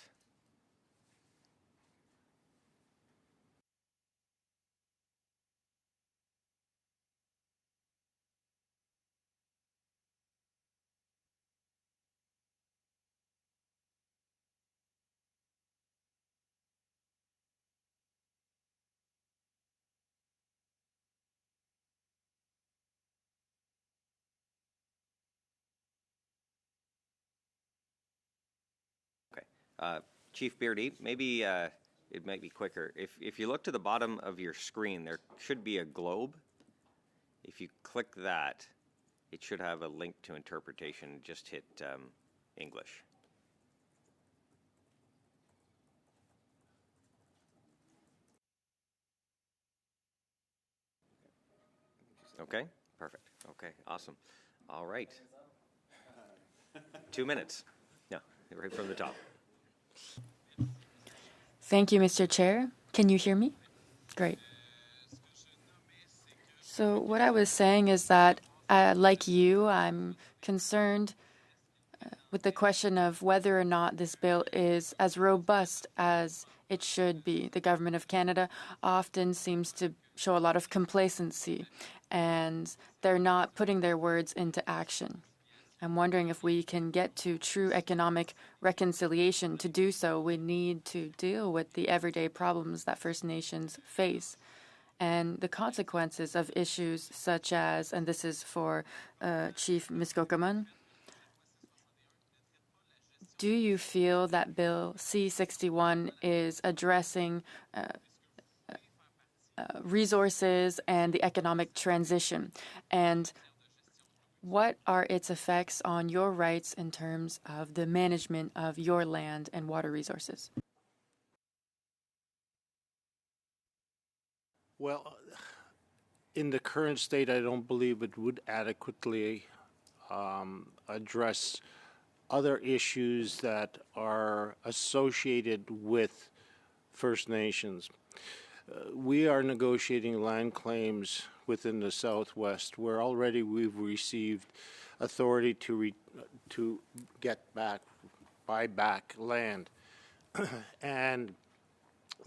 Chief Beardy, maybe it might be quicker. If you look to the bottom of your screen, there should be a globe. If you click that, it should have a link to interpretation. Just hit English. Okay, perfect. Okay, awesome. All right. 2 minutes. Yeah, right from the top. Thank you, Mr. Chair. Can you hear me? Great. So what I was saying is that, like you, I'm concerned with the question of whether or not this bill is as robust as it should be. The Government of Canada often seems to show a lot of complacency, and they're not putting their words into action. I'm wondering if we can get to true economic reconciliation. To do so, we need to deal with the everyday problems that First Nations face and the consequences of issues such as, and this is for Chief Muskokaman, do you feel that Bill C-61 is addressing resources and the economic transition? And what are its effects on your rights in terms of the management of your land and water resources? Well, in the current state, I don't believe it would adequately address other issues that are associated with First Nations. We are negotiating land claims within the Southwest where already we've received authority to buy back land. And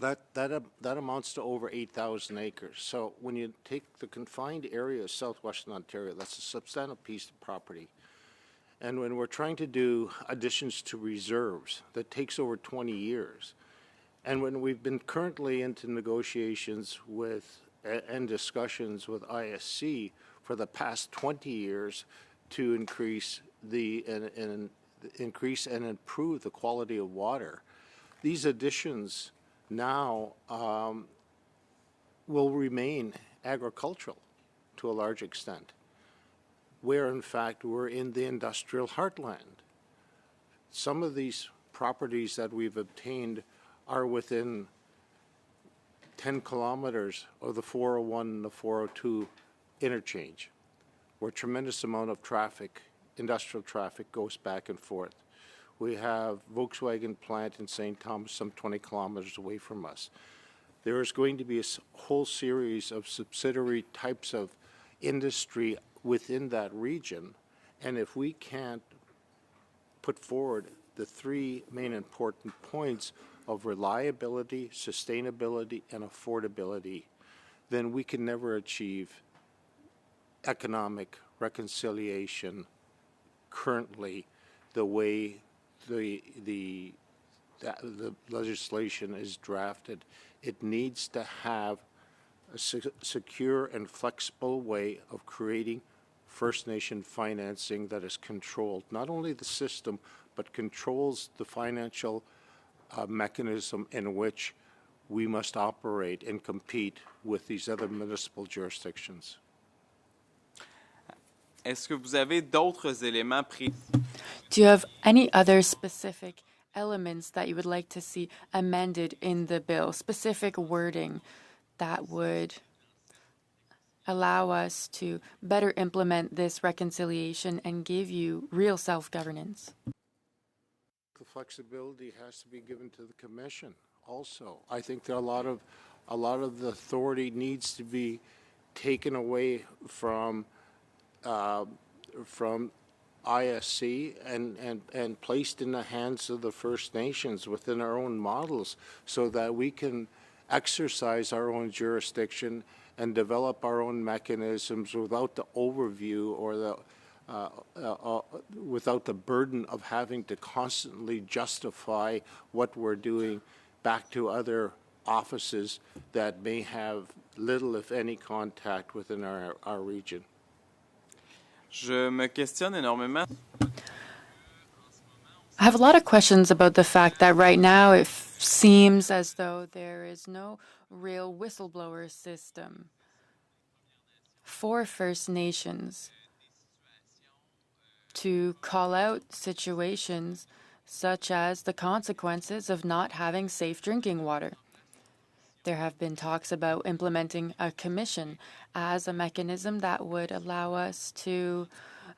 that amounts to over 8,000 acres. So when you take the confined area of southwestern Ontario, that's a substantial piece of property. And when we're trying to do additions to reserves, that takes over 20 years. And when we've been currently into negotiations with and discussions with ISC for the past 20 years to increase and improve the quality of water, these additions now will remain agricultural to a large extent, where in fact we're in the industrial heartland. Some of these properties that we've obtained are within 10 kilometers of the 401 and the 402 interchange, where a tremendous amount of traffic, industrial traffic, goes back and forth. We have Volkswagen plant in St. Thomas, some 20 kilometers away from us. There is going to be a whole series of subsidiary types of industry within that region, and if we can't put forward the three main important points of reliability, sustainability, and affordability, then we can never achieve economic reconciliation currently the way the legislation is drafted. It needs to have a secure and flexible way of creating First Nation financing that is controlled, not only the system, but controls the financial mechanism in which we must operate and compete with these other municipal jurisdictions. Est-ce que vous avez d'autres éléments précis? Do you have any other specific elements that you would like to see amended in the bill, specific wording that would allow us to better implement this reconciliation and give you real self-governance? The flexibility has to be given to the Commission also. I think there are a lot of the authority needs to be taken away from ISC and placed in the hands of the First Nations within our own models so that we can exercise our own jurisdiction and develop our own mechanisms without the overview or without the burden of having to constantly justify what we're doing back to other offices that may have little, if any, contact within our region. Je me questionne énormément. I have a lot of questions about the fact that right now it seems as though there is no real whistleblower system for First Nations to call out situations such as the consequences of not having safe drinking water. There have been talks about implementing a commission as a mechanism that would allow us to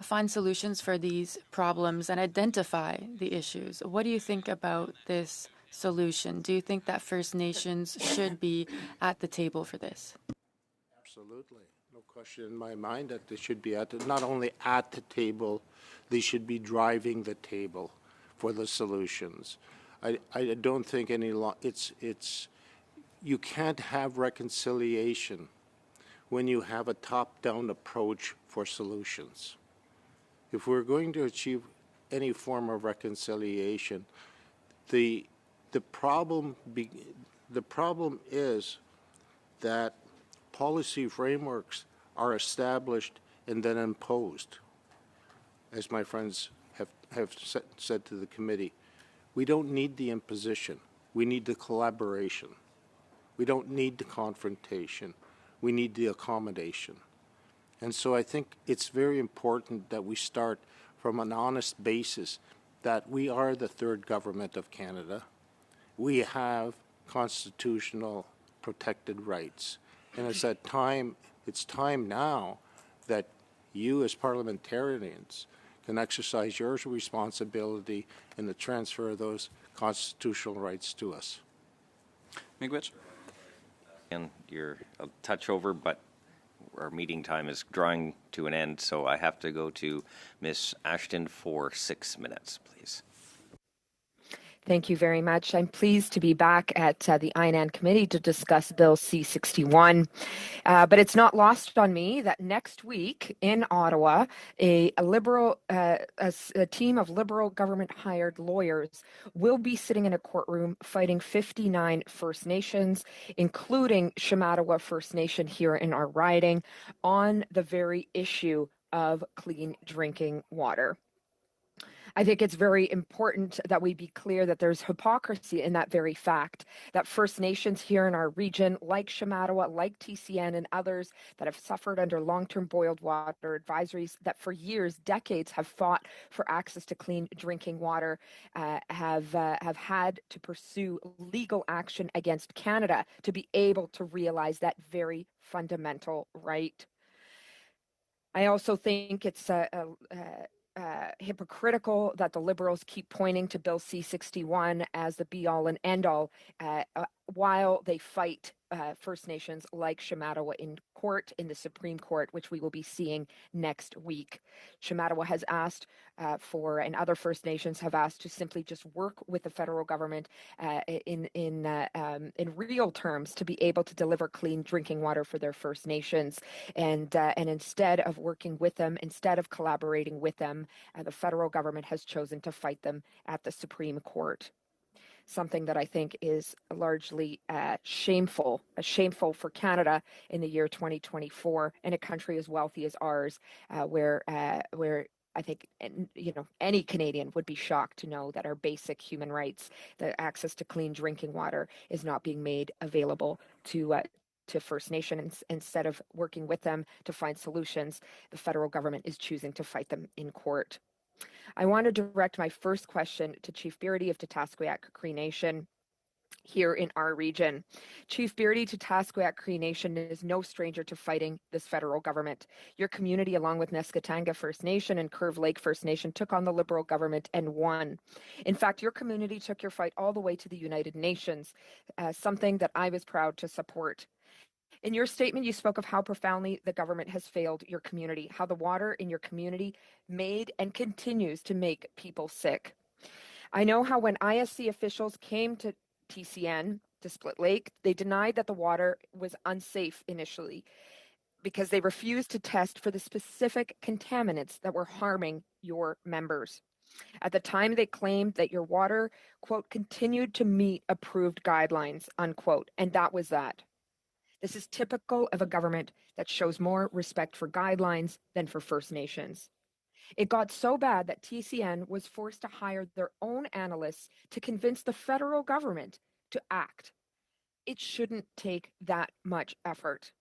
find solutions for these problems and identify the issues. What do you think about this solution? Do you think that First Nations should be at the table for this? Absolutely. No question in my mind that they should be not only at the table, they should be driving the table for the solutions. I don't think you can't have reconciliation when you have a top-down approach for solutions. If we're going to achieve any form of reconciliation, the problem is that policy frameworks are established and then imposed. As my friends have said to the committee, we don't need the imposition. We need the collaboration. We don't need the confrontation. We need the accommodation. And so I think it's very important that we start from an honest basis that we are the third government of Canada. We have constitutional protected rights. And it's time now that you as parliamentarians can exercise your responsibility in the transfer of those constitutional rights to us. Miigwech. And you're a touch over, but our meeting time is drawing to an end, so I have to go to Ms. Ashton for 6 minutes, please. Thank you very much. I'm pleased to be back at the INAN committee to discuss Bill C-61. But it's not lost on me that next week in Ottawa, a team of Liberal government-hired lawyers will be sitting in a courtroom fighting 59 First Nations, including Shamattawa First Nation here in our riding, on the very issue of clean drinking water. I think it's very important that we be clear that there's hypocrisy in that very fact, that First Nations here in our region, like Shamattawa, like TCN and others that have suffered under long-term boiled water advisories, that for years, decades have fought for access to clean drinking water, have had to pursue legal action against Canada to be able to realize that very fundamental right. I also think it's hypocritical that the Liberals keep pointing to Bill C-61 as the be-all and end-all while they fight First Nations like Shamattawa in court, in the Supreme Court, which we will be seeing next week. Shamattawa has asked and other First Nations have asked to simply just work with the federal government in real terms to be able to deliver clean drinking water for their First Nations. And instead of working with them, instead of collaborating with them, the federal government has chosen to fight them at the Supreme Court. Something that I think is largely shameful for Canada in the year 2024, in a country as wealthy as ours, where I think any Canadian would be shocked to know that our basic human rights, the access to clean drinking water, is not being made available to First Nations. Instead of working with them to find solutions, the federal government is choosing to fight them in court. I want to direct my first question to Chief Beardy of Tatasqueyac Cree Nation here in our region. Chief Beardy, Tatasqueyac Cree Nation is no stranger to fighting this federal government. Your community, along with Neskatanga First Nation and Curve Lake First Nation, took on the Liberal government and won. In fact, your community took your fight all the way to the United Nations, something that I was proud to support. In your statement, you spoke of how profoundly the government has failed your community, how the water in your community made and continues to make people sick. I know how when ISC officials came to TCN, to Split Lake, they denied that the water was unsafe initially because they refused to test for the specific contaminants that were harming your members. At the time, they claimed that your water, quote, continued to meet approved guidelines, unquote, and that was that. This is typical of a government that shows more respect for guidelines than for First Nations. It got so bad that TCN was forced to hire their own analysts to convince the federal government to act. It shouldn't take that much effort.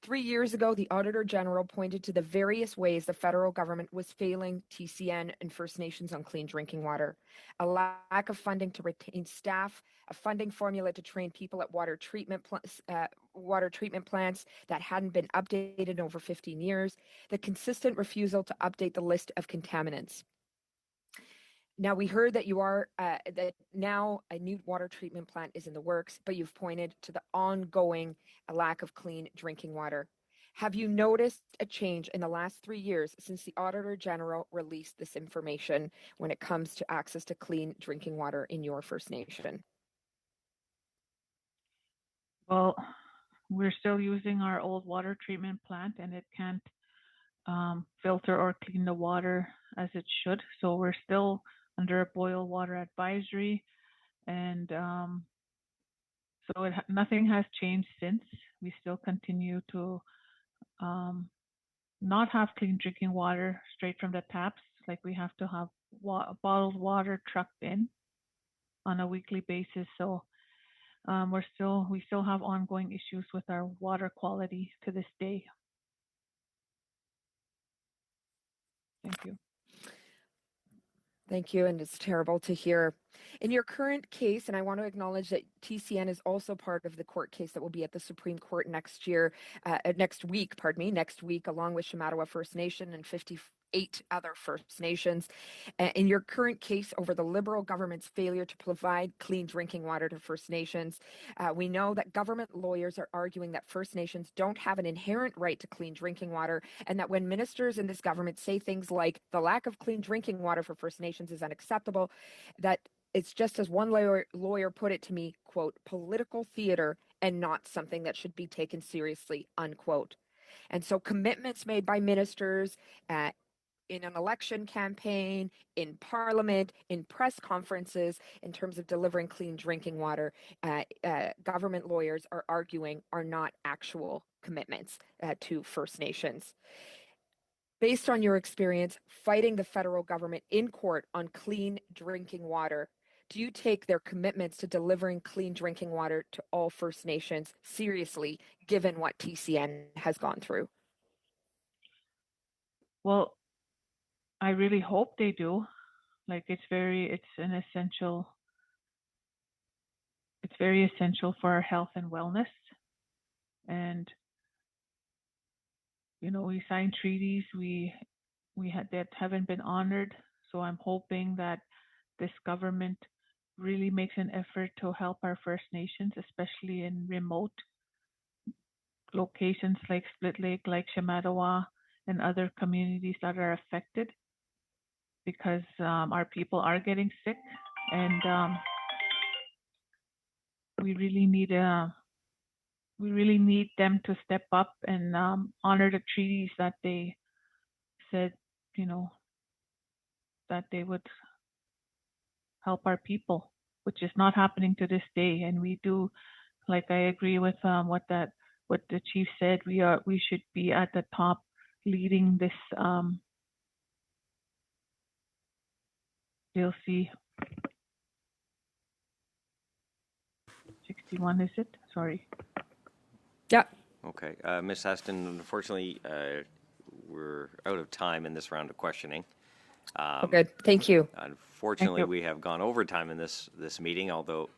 3 years ago, the Auditor General pointed to the various ways the federal government was failing TCN and First Nations on clean drinking water. A lack of funding to retain staff, a funding formula to train people at water treatment plants that hadn't been updated in over 15 years, the consistent refusal to update the list of contaminants. Now, we heard that that now a new water treatment plant is in the works, but you've pointed to the ongoing lack of clean drinking water. Have you noticed a change in the last 3 years since the Auditor General released this information when it comes to access to clean drinking water in your First Nation? Well, we're still using our old water treatment plant, and it can't filter or clean the water as it should. So we're still under a boil water advisory, and so nothing has changed since. We still continue to not have clean drinking water straight from the taps. Like, we have to have bottled water trucked in on a weekly basis. So we still have ongoing issues with our water quality to this day. Thank you. Thank you, and it's terrible to hear. In your current case, and I want to acknowledge that TCN is also part of the court case that will be at the Supreme Court next week, along with Shamattawa First Nation and 8 other First Nations. In your current case over the Liberal government's failure to provide clean drinking water to First Nations, we know that government lawyers are arguing that First Nations don't have an inherent right to clean drinking water, and that when ministers in this government say things like the lack of clean drinking water for First Nations is unacceptable, that it's just as one lawyer put it to me, quote, political theater and not something that should be taken seriously, unquote. And so commitments made by ministers in an election campaign, in parliament, in press conferences, in terms of delivering clean drinking water, government lawyers are arguing are not actual commitments to First Nations. Based on your experience fighting the federal government in court on clean drinking water, do you take their commitments to delivering clean drinking water to all First Nations seriously, given what TCN has gone through? Well, I really hope they do. Like it's very essential for our health and wellness. And you know, we signed treaties that haven't been honored. So I'm hoping that this government really makes an effort to help our First Nations, especially in remote locations like Split Lake, like Shamattawa, and other communities that are affected, because our people are getting sick, and we really need them to step up and honor the treaties that they said, you know, that they would help our people, which is not happening to this day. And we do, like, I agree with what the chief said. We should be at the top, leading this. You'll see. 61, is it? Sorry. Yeah. Okay. Ms. Aston, unfortunately, we're out of time in this round of questioning. Okay, thank you. Unfortunately, we have gone over time in this meeting, although...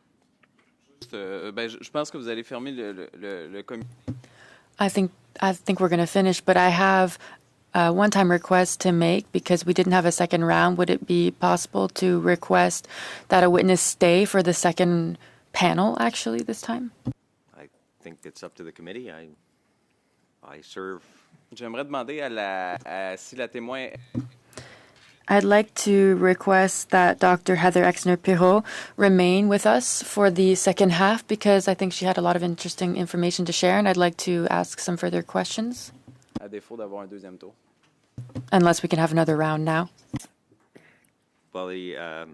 Je pense que vous allez fermer le comité. I think we're going to finish, but I have a one-time request to make because we didn't have a second round. Would it be possible to request that a witness stay for the second panel, actually, this time? I think it's up to the committee. I serve... J'aimerais demander si la témoin... I'd like to request that Dr. Heather Exner-Pirot remain with us for the second half because I think she had a lot of interesting information to share, and I'd like to ask some further questions. À défaut d'avoir un deuxième tour. Unless we can have another round now. Well, I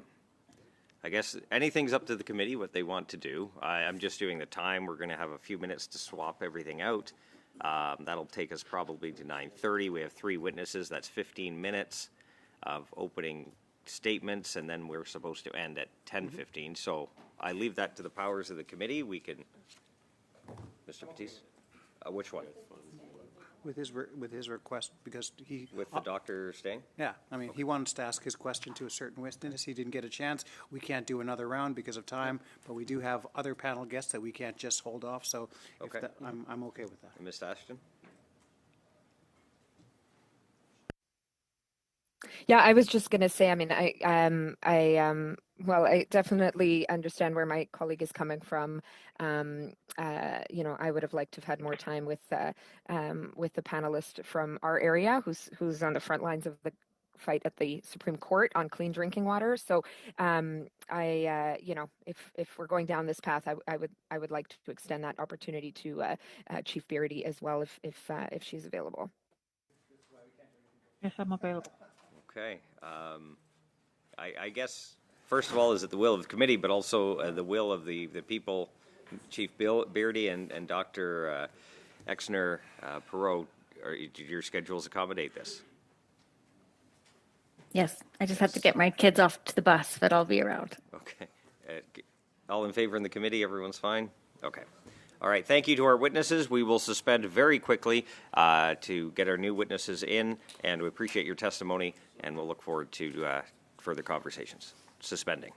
guess anything's up to the committee, what they want to do. I'm just doing the time. We're going to have a few minutes to swap everything out. That'll take us probably to 9:30. We have 3 witnesses. That's 15 minutes of opening statements, and then we're supposed to end at 10:15. So I leave that to the powers of the committee. We can, Mr. Batiste, which one? With his request, because he... With the doctor staying? Yeah, I mean, he wants to ask his question to a certain witness. He didn't get a chance. We can't do another round because of time, but we do have other panel guests that we can't just hold off, so okay. I'm okay with that. Ms. Ashton? Yeah, I was just going to say, I mean, I definitely understand where my colleague is coming from. You know, I would have liked to have had more time with the panelist from our area who's on the front lines of the fight at the Supreme Court on clean drinking water. So, you know, if we're going down this path, I would like to extend that opportunity to Chief Beardy as well, if she's available. Yes, I'm available. Okay. I guess, first of all, is it the will of the committee, but also the will of the people, Chief Beardy and Dr. Exner-Pirot, do your schedules accommodate this? Yes, I just have to get my kids off to the bus, but I'll be around. Okay. All in favor in the committee? Everyone's fine? Okay. All right. Thank you to our witnesses. We will suspend very quickly to get our new witnesses in, and we appreciate your testimony, and we'll look forward to further conversations. Suspending.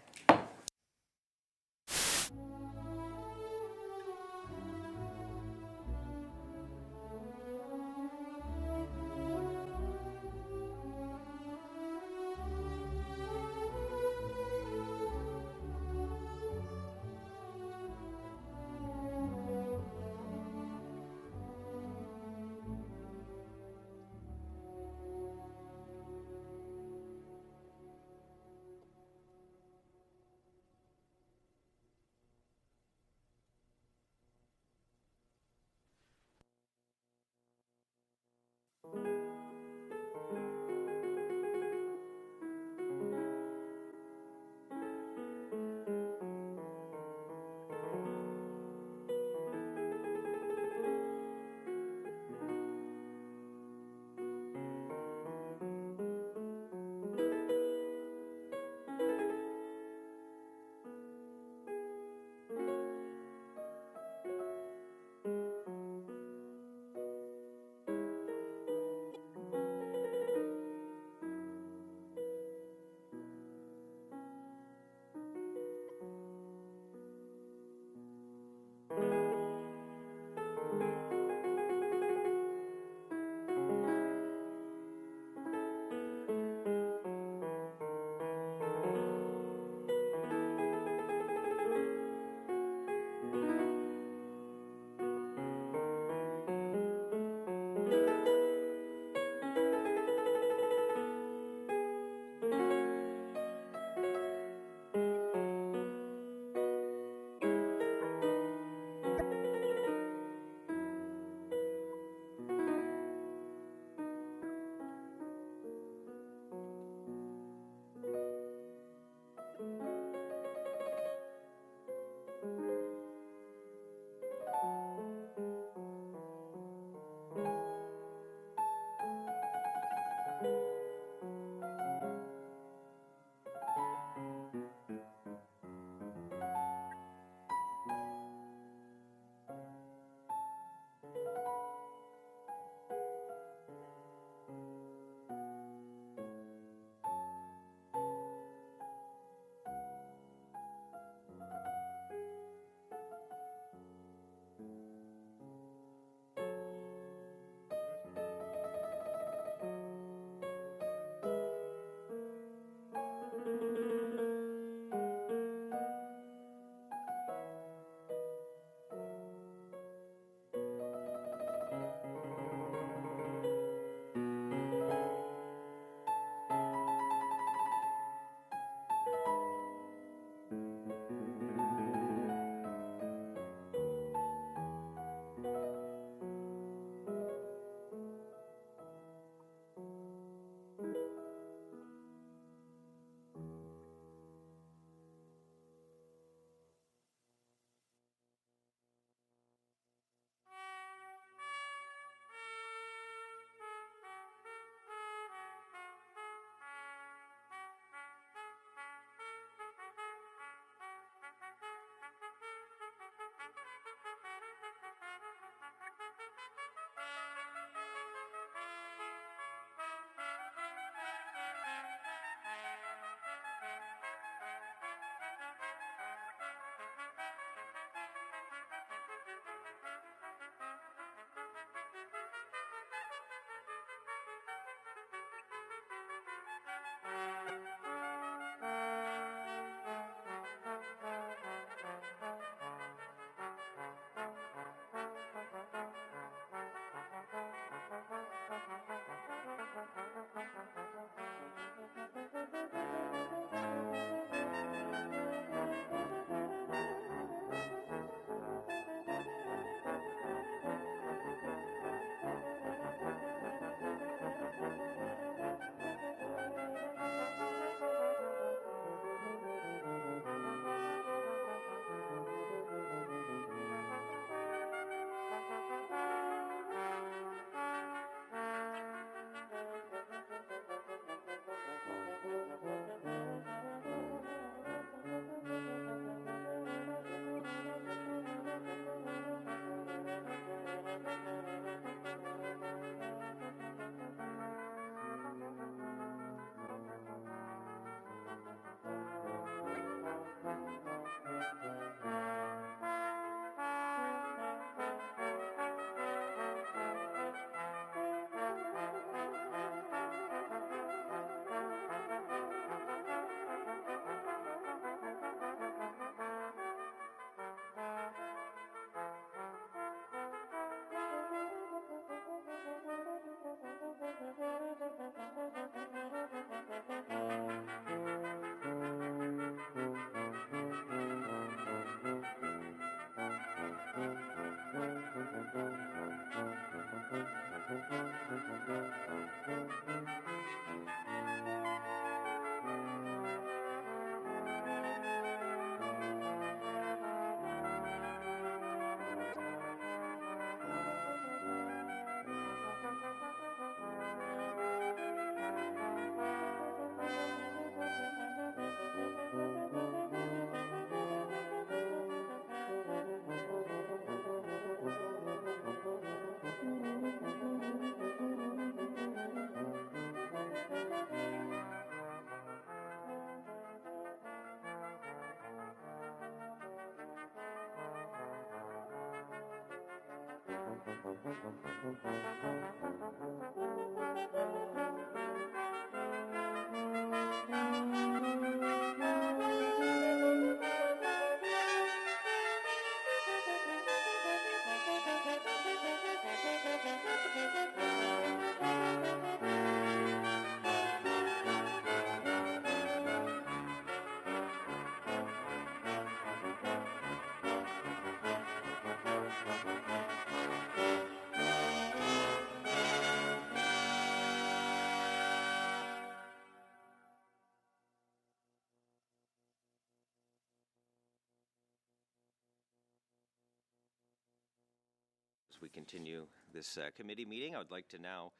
As we continue this committee meeting, I would like to now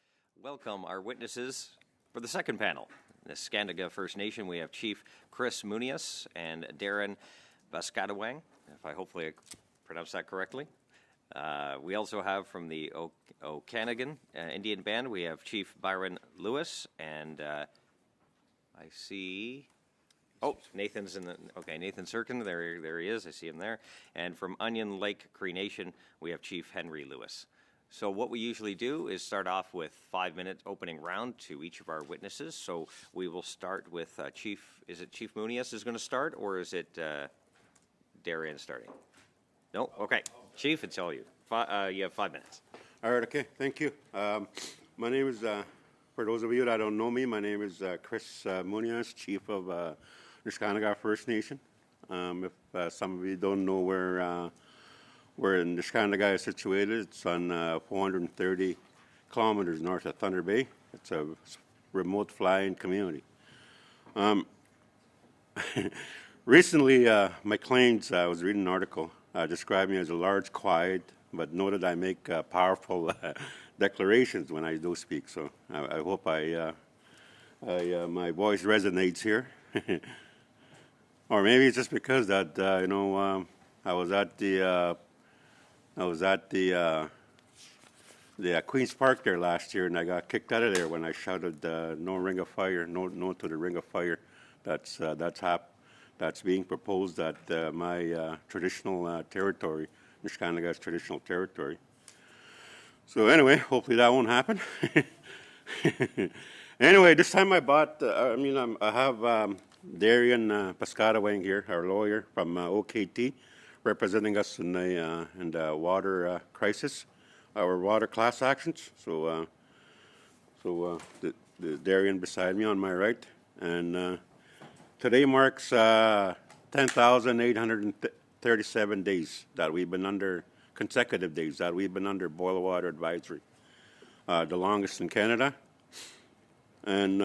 welcome our witnesses for the second panel. In the Skandiga First Nation, we have Chief Chris Munias and Darren Baskatawang, if I hopefully pronounced that correctly. We also have from the Okanagan Indian Band, we have Chief Byron Lewis, and I see... Oh, Nathan's in the, okay, Nathan Sirkin, there he is, I see him there. And from Onion Lake Cree Nation, we have Chief Henry Lewis. So what we usually do is start off with 5-minute opening round to each of our witnesses. So we will start with Chief, is it Chief Munias is going to start, or is it Darren starting? No? Okay. Chief, it's all you. You have 5 minutes. All right, okay, thank you. My name is, for those of you that don't know me, my name is Chris Munias, Chief of Niskananga First Nation. If some of you don't know where Niskananga is situated, it's on 430 kilometers north of Thunder Bay. It's a remote flying community. Recently, my claims, I was reading an article, described me as a large, quiet, but know that I make powerful declarations when I do speak. So I hope my voice resonates here. Or maybe it's just because that I was at the Queen's Park there last year, and I got kicked out of there when I shouted "No ring of fire, no to the ring of fire." That's being proposed at my traditional territory, Niskanaga's traditional territory. So anyway, hopefully that won't happen. Anyway, this time I bought, I have Darian Piscataway here, our lawyer from OKT, representing us in the water crisis, our water class actions. So the Darian beside me on my right. And today marks 10,837 days that we've been under, consecutive days that we've been under boil water advisory, the longest in Canada. And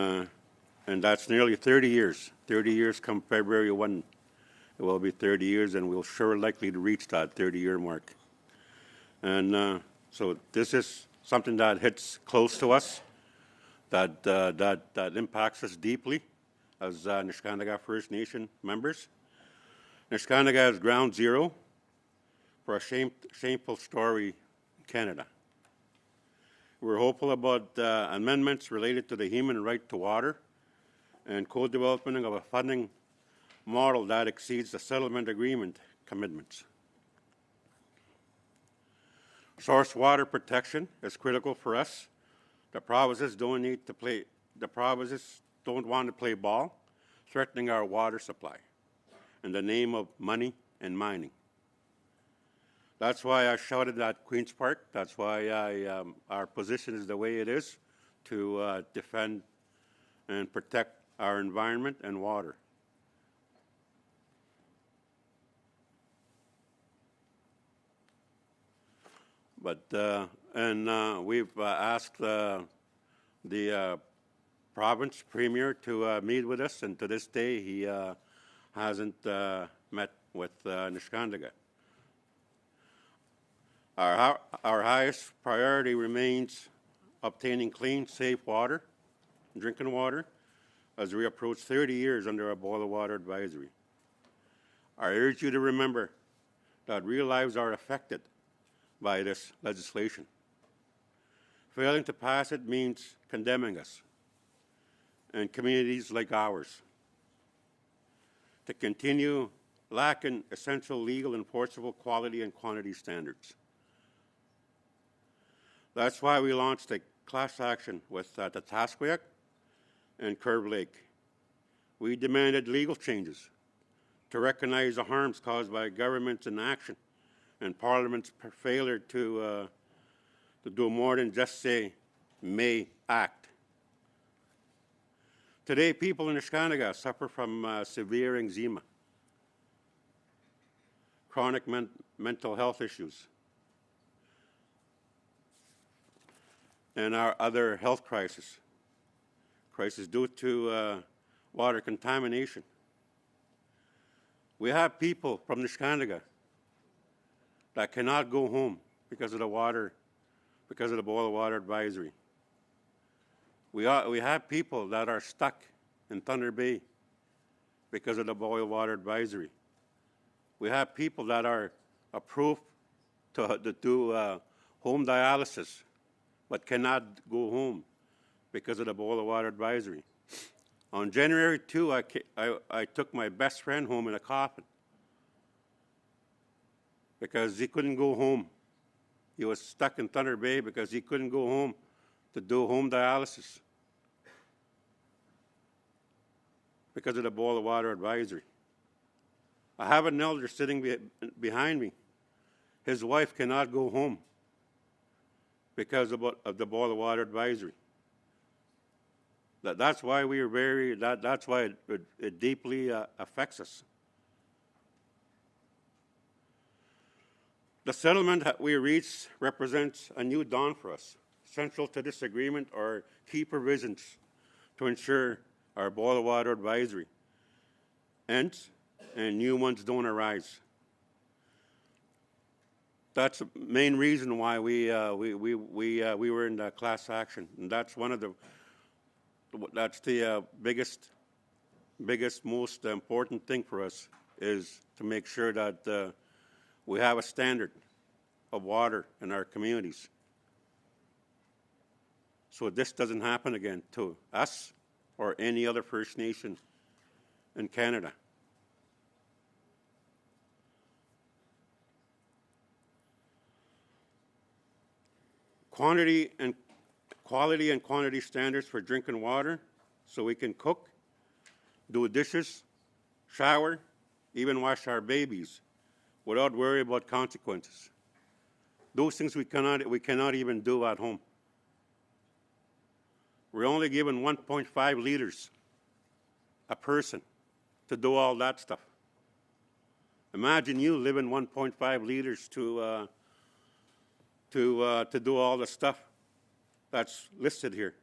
that's nearly 30 years. 30 years come February 1. It will be 30 years, and we'll sure likely to reach that 30-year mark. And so this is something that hits close to us, that impacts us deeply as Niskandaga First Nation members. Niskandaga is ground zero for a shameful story in Canada. We're hopeful about amendments related to the human right to water and co-development of a funding model that exceeds the settlement agreement commitments. Source water protection is critical for us. The provinces don't want to play ball, threatening our water supply in the name of money and mining. That's why I shouted at Queen's Park. That's why our position is the way it is, to defend and protect our environment and water. But we've asked the province premier to meet with us, and to this day he hasn't met with Niskandaga. Our highest priority remains obtaining clean, safe water, drinking water, as we approach 30 years under a boil water advisory. I urge you to remember that real lives are affected by this legislation. Failing to pass it means condemning us and communities like ours to continue lacking essential legal enforceable quality and quantity standards. That's why we launched a class action with Tatasqueyak and Curve Lake. We demanded legal changes to recognize the harms caused by government's inaction and Parliament's failure to do more than just say, may act. Today, people in Niskandaga suffer from severe eczema, chronic mental health issues, and our other health crises due to water contamination. We have people from Niskandaga that cannot go home because of the boil water advisory. We have people that are stuck in Thunder Bay because of the boil water advisory. We have people that are approved to do home dialysis but cannot go home because of the boil water advisory. On January 2, I took my best friend home in a coffin because he couldn't go home. He was stuck in Thunder Bay because he couldn't go home to do home dialysis because of the boil water advisory. I have an elder sitting behind me. His wife cannot go home because of the boil water advisory. That's why we are that's why it deeply affects us. The settlement that we reached represents a new dawn for us. Central to this agreement are key provisions to ensure our boil water advisory ends and new ones don't arise. That's the main reason why we were in the class action, and that's the biggest, most important thing for us, is to make sure that we have a standard of water in our communities, so this doesn't happen again to us or any other First Nation in Canada. Quantity and quality and quantity standards for drinking water so we can cook, do dishes, shower, even wash our babies without worry about consequences. Those things we cannot even do at home. We're only given 1.5 liters a person to do all that stuff. Imagine you living 1.5 liters to do all the stuff that's listed here.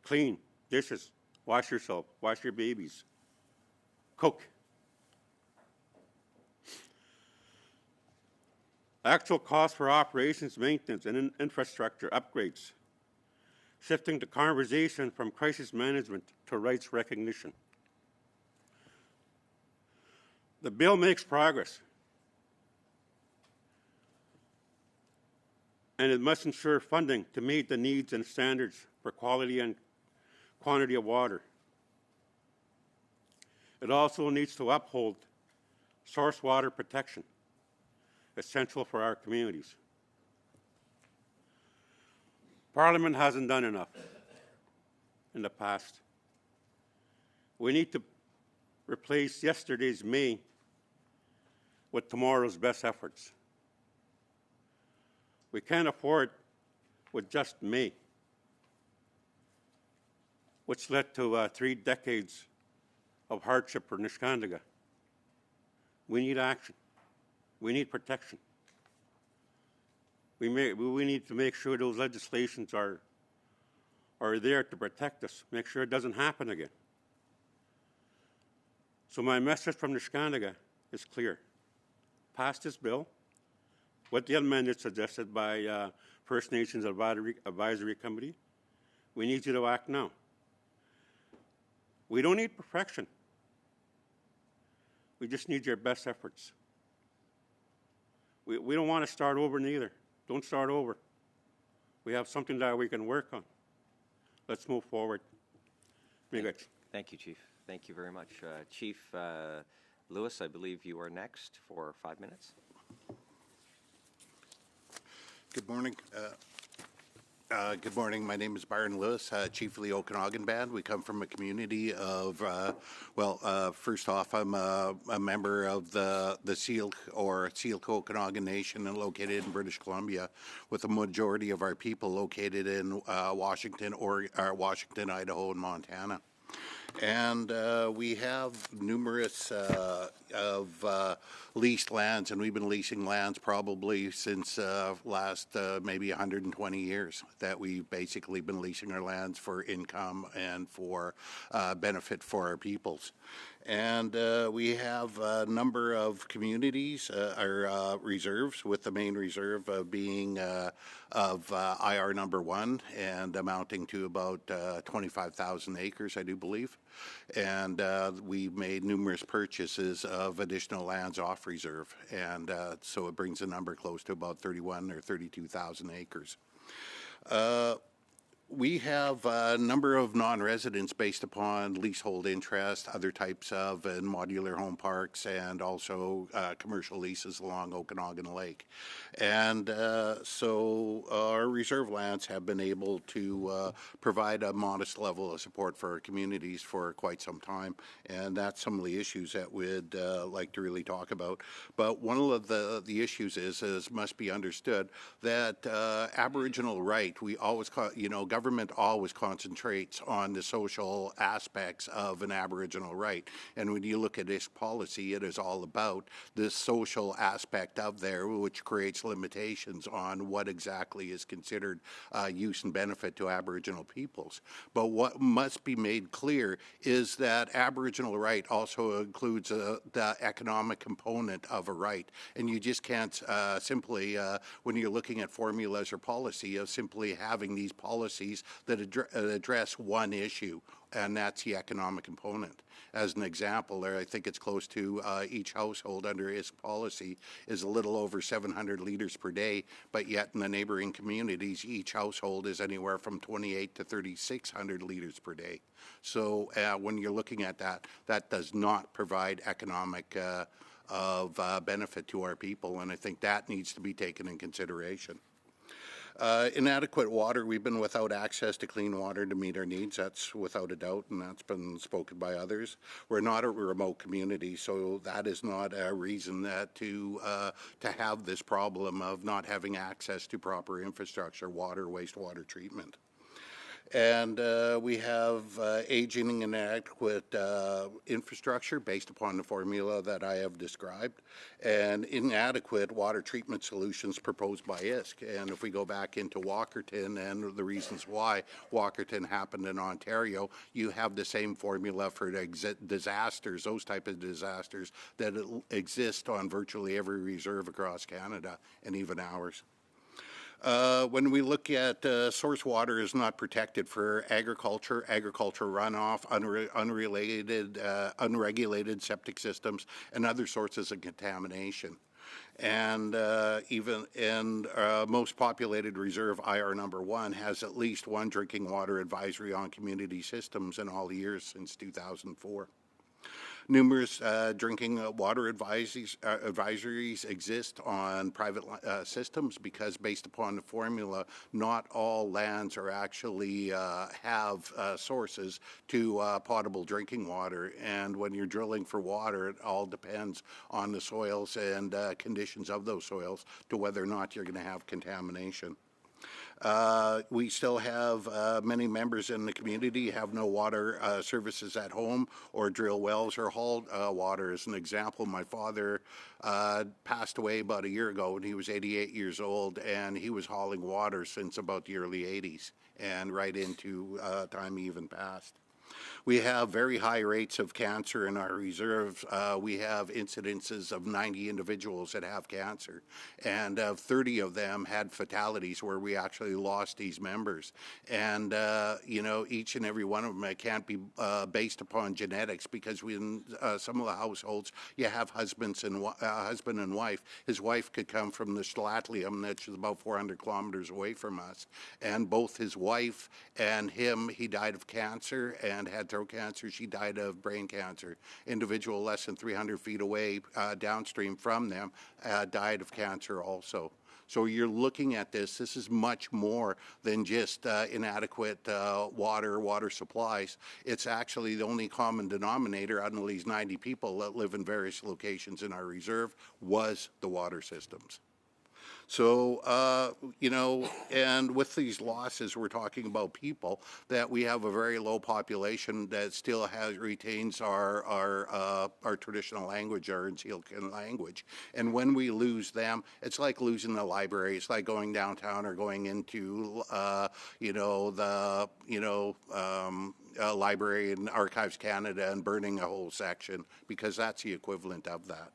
Clean, dishes, wash yourself, wash your babies, cook. Actual costs for operations, maintenance, and infrastructure upgrades. Shifting the conversation from crisis management to rights recognition. The bill makes progress, and it must ensure funding to meet the needs and standards for quality and quantity of water. It also needs to uphold source water protection, essential for our communities. Parliament hasn't done enough in the past. We need to replace yesterday's may with tomorrow's best efforts. We can't afford with just may, which led to 3 decades of hardship for Niskandiga. We need action. We need protection. We need to make sure those legislations are there to protect us, make sure it doesn't happen again. So my message from Niskandiga is clear. Pass this bill with the amendment suggested by First Nations Advisory Committee. We need you to act now. We don't need perfection. We just need your best efforts. We don't want to start over neither. Don't start over. We have something that we can work on. Let's move forward. Thank you, Chief. Thank you very much. Chief Lewis, I believe you are next for 5 minutes. Good morning. Good morning. My name is Byron Lewis, Chief of the Okanagan Band. We come from a community of, first off, I'm a member of the Syilx or Syilx Okanagan Nation and located in British Columbia, with a majority of our people located in Washington, Idaho, and Montana. And we have numerous leased lands, and we've been leasing lands probably since last maybe 120 years, that we've basically been leasing our lands for income and for benefit for our peoples. And we have a number of communities, our reserves, with the main reserve being of IR number 1 and amounting to about 25,000 acres, I do believe. And we've made numerous purchases of additional lands off reserve, and so it brings the number close to about 31 or 32,000 acres. We have a number of non-residents based upon leasehold interest, other types of modular home parks, and also commercial leases along Okanagan Lake. And so our reserve lands have been able to provide a modest level of support for our communities for quite some time, and that's some of the issues that we'd like to really talk about. But one of the issues is must be understood that Aboriginal right, we always, government always concentrates on the social aspects of an Aboriginal right. And when you look at this policy, it is all about this social aspect of there, which creates limitations on what exactly is considered use and benefit to Aboriginal peoples. But what must be made clear is that Aboriginal right also includes the economic component of a right. And you just can't simply, when you're looking at formulas or policy, of simply having these policies that address one issue, and that's the economic component. As an example, I think it's close to each household under its policy is a little over 700 liters per day, but yet in the neighboring communities, each household is anywhere from 28 to 3,600 liters per day. So when you're looking at that, that does not provide economic benefit to our people, and I think that needs to be taken in consideration. Inadequate water, we've been without access to clean water to meet our needs. That's without a doubt, and that's been spoken by others. We're not a remote community, so that is not a reason that to have this problem of not having access to proper infrastructure, water, wastewater treatment. And we have aging and inadequate infrastructure based upon the formula that I have described, and inadequate water treatment solutions proposed by ISK. And if we go back into Walkerton and the reasons why Walkerton happened in Ontario, you have the same formula for disasters, those type of disasters that exist on virtually every reserve across Canada and even ours. When we look at source water is not protected for agriculture runoff, unregulated septic systems, and other sources of contamination. And most populated reserve, IR number 1, has at least one drinking water advisory on community systems in all the years since 2004. Numerous drinking water advisories exist on private systems because based upon the formula, not all lands are actually have sources to potable drinking water. And when you're drilling for water, it all depends on the soils and conditions of those soils to whether or not you're going to have contamination. We still have many members in the community have no water services at home or drill wells or haul water. As an example, my father passed away about a year ago and he was 88 years old, and he was hauling water since about the early 80s and right into time even past. We have very high rates of cancer in our reserves. We have incidences of 90 individuals that have cancer, and 30 of them had fatalities where we actually lost these members. And, you know, each and every one of them, it can't be based upon genetics, because in some of the households, you have husband and wife. His wife could come from the Stlatlium, which is about 400 kilometers away from us. And both his wife and him, he died of cancer and had throat cancer. She died of brain cancer. Individual less than 300 feet away downstream from them died of cancer also. So you're looking at this is much more than just inadequate water supplies. It's actually the only common denominator out of these 90 people that live in various locations in our reserve was the water systems. So, you know, and with these losses, we're talking about people that we have a very low population that still retains our traditional language, our Unseelkin language. And when we lose them, it's like losing the library. It's like going downtown or going into, you know, the, you know, Library and Archives Canada and burning a whole section, because that's the equivalent of that.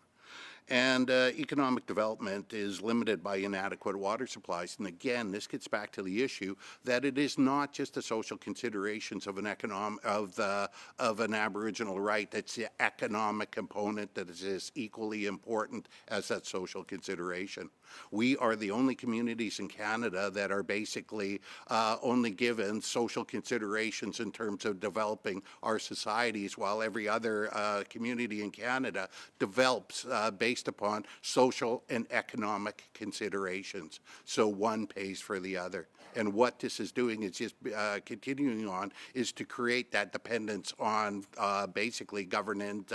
And economic development is limited by inadequate water supplies. And again, this gets back to the issue that it is not just the social considerations of an of an Aboriginal right. It's the economic component that is as equally important as that social consideration. We are the only communities in Canada that are basically only given social considerations in terms of developing our societies, while every other community in Canada develops based upon social and economic considerations. So one pays for the other. And what this is doing is just continuing on is to create that dependence on basically government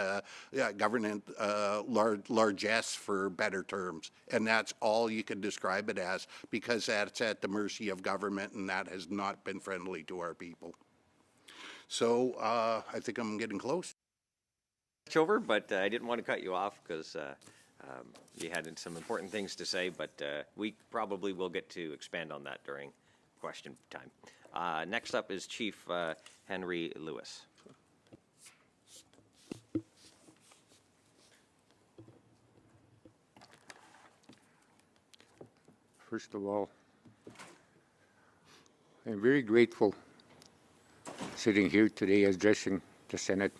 largesse, for better terms. And that's all you can describe it as, because that's at the mercy of government, and that has not been friendly to our people. So I think I'm getting close. Over, but I didn't want to cut you off because you had some important things to say, but we probably will get to expand on that during question time. Next up is Chief Henry Lewis. First of all, I'm very grateful sitting here today addressing the Senate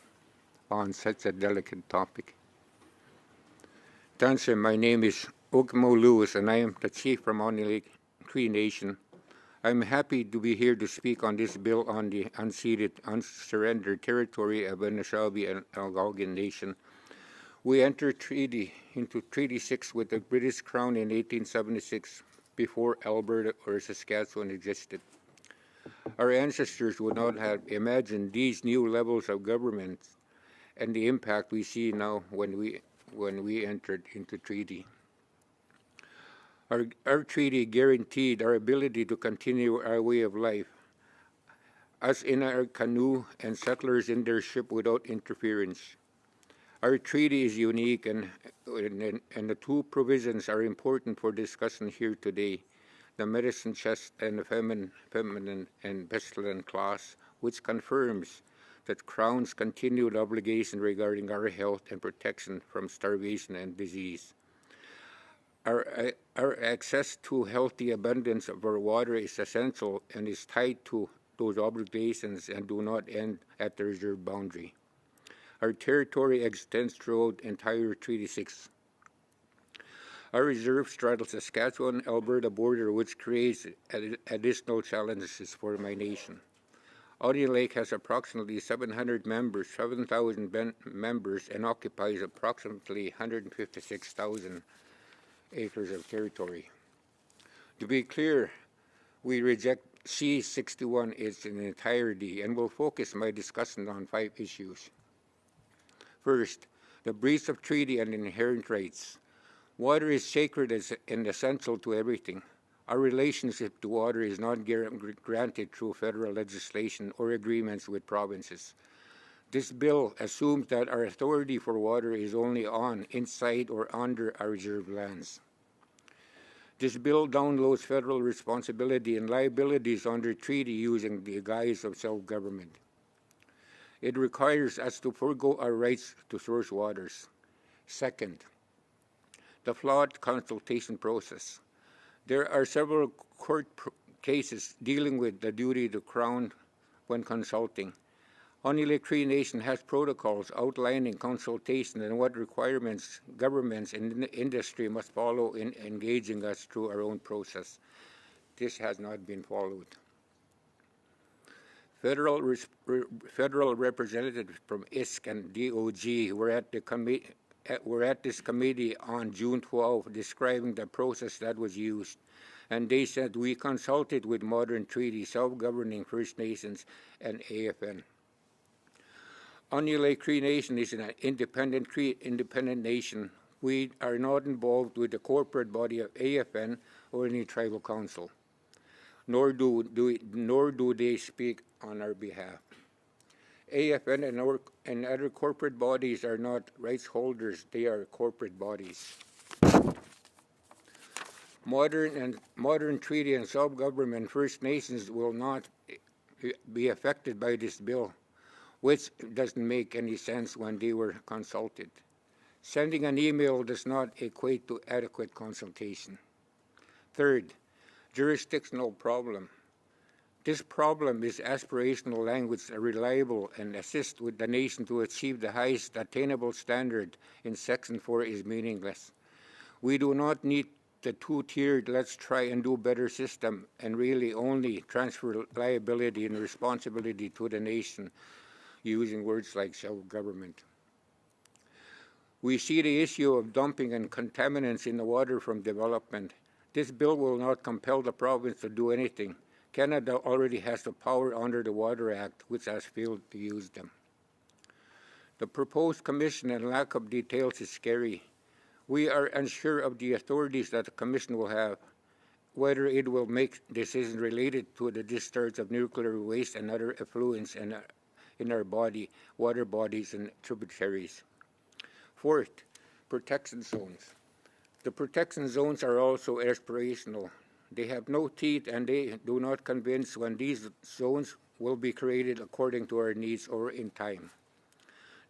on such a delicate topic. To answer, my name is Okemo Lewis, and I am the Chief from Mountain Lake Cree Nation. I'm happy to be here to speak on this bill on the unceded, unsurrendered territory of Anishinaabe and Algonquin Nation. We entered into Treaty 6 with the British Crown in 1876. before Alberta or Saskatchewan existed. Our ancestors would not have imagined these new levels of government and the impact we see now when we entered into treaty. Our treaty guaranteed our ability to continue our way of life, us in our canoe and settlers in their ship without interference. Our treaty is unique, and the two provisions are important for discussion here today: the medicine chest and the feminine and pestilent clause, which confirms that Crown's continued obligation regarding our health and protection from starvation and disease. Our access to healthy abundance of our water is essential and is tied to those obligations and do not end at the reserve boundary. Our territory extends throughout entire Treaty 6. Our reserve straddles the Saskatchewan-Alberta border, which creates additional challenges for my nation. Onion Lake has approximately 7,000 members and occupies approximately 156,000 acres of territory. To be clear, we reject C-61 in its entirety and will focus my discussion on 5 issues. First, the breach of treaty and inherent rights. Water is sacred and essential to everything. Our relationship to water is not granted through federal legislation or agreements with provinces. This bill assumes that our authority for water is only on, inside, or under our reserve lands. This bill downloads federal responsibility and liabilities under treaty using the guise of self-government. It requires us to forego our rights to source waters. Second, the flawed consultation process. There are several court cases dealing with the duty to Crown when consulting. Onion Lake Cree Nation has protocols outlining consultation and what requirements governments and industry must follow in engaging us through our own process. This has not been followed. Federal representatives from ISK and DOG were at this committee on June 12 describing the process that was used, and they said we consulted with Modern Treaty, Self-Governing First Nations, and AFN. Onion Lake Cree Nation is an independent nation. We are not involved with the corporate body of AFN or any tribal council, nor do they speak on our behalf. AFN and other corporate bodies are not rights holders, they are corporate bodies. Modern Treaty and Self-Government First Nations will not be affected by this bill, which doesn't make any sense when they were consulted. Sending an email does not equate to adequate consultation. Third, jurisdictional problem. This problem is aspirational language reliable and assist with the nation to achieve the highest attainable standard in Section 4 is meaningless. We do not need the two-tiered let's try and do better system and really only transfer liability and responsibility to the nation using words like self-government. We see the issue of dumping and contaminants in the water from development. This bill will not compel the province to do anything. Canada already has the power under the Water Act, which has failed to use them. The proposed commission and lack of details is scary. We are unsure of the authorities that the commission will have, whether it will make decisions related to the discharge of nuclear waste and other effluents in our water bodies and tributaries. Fourth, protection zones. The protection zones are also aspirational. They have no teeth and they do not convince when these zones will be created according to our needs or in time.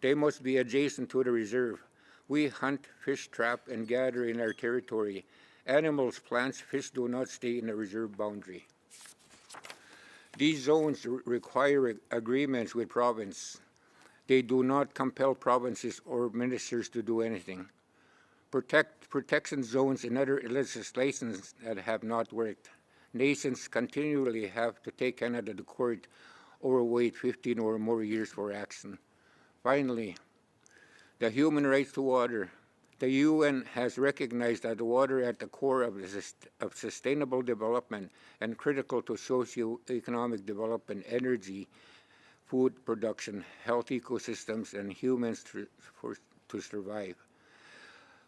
They must be adjacent to the reserve. We hunt, fish, trap, and gather in our territory. Animals, plants, fish do not stay in the reserve boundary. These zones require agreements with province. They do not compel provinces or ministers to do anything. Protection zones and other legislations that have not worked. Nations continually have to take Canada to court or wait 15 or more years for action. Finally, the human rights to water. The UN has recognized that water at the core of sustainable development and critical to socio-economic development, energy, food production, health ecosystems, and humans to survive.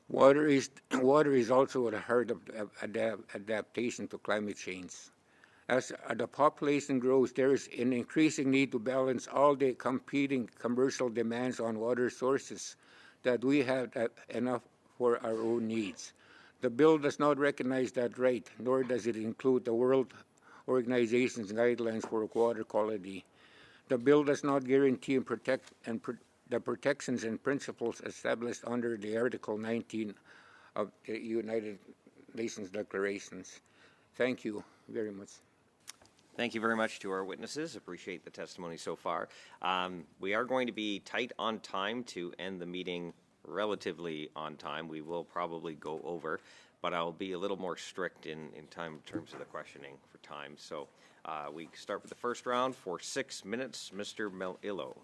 Water is also at the heart of adaptation to climate change. As the population grows, there is an increasing need to balance all the competing commercial demands on water sources that we have enough for our own needs. The bill does not recognize that right, nor does it include the World Organization's guidelines for water quality. The bill does not guarantee and protect the protections and principles established under the Article 19 of the United Nations Declarations. Thank you very much. Thank you very much to our witnesses. Appreciate the testimony so far. We are going to be tight on time to end the meeting relatively on time. We will probably go over, but I'll be a little more strict in terms of the questioning for time. So we start with the first round for 6 minutes. Mr. Melillo.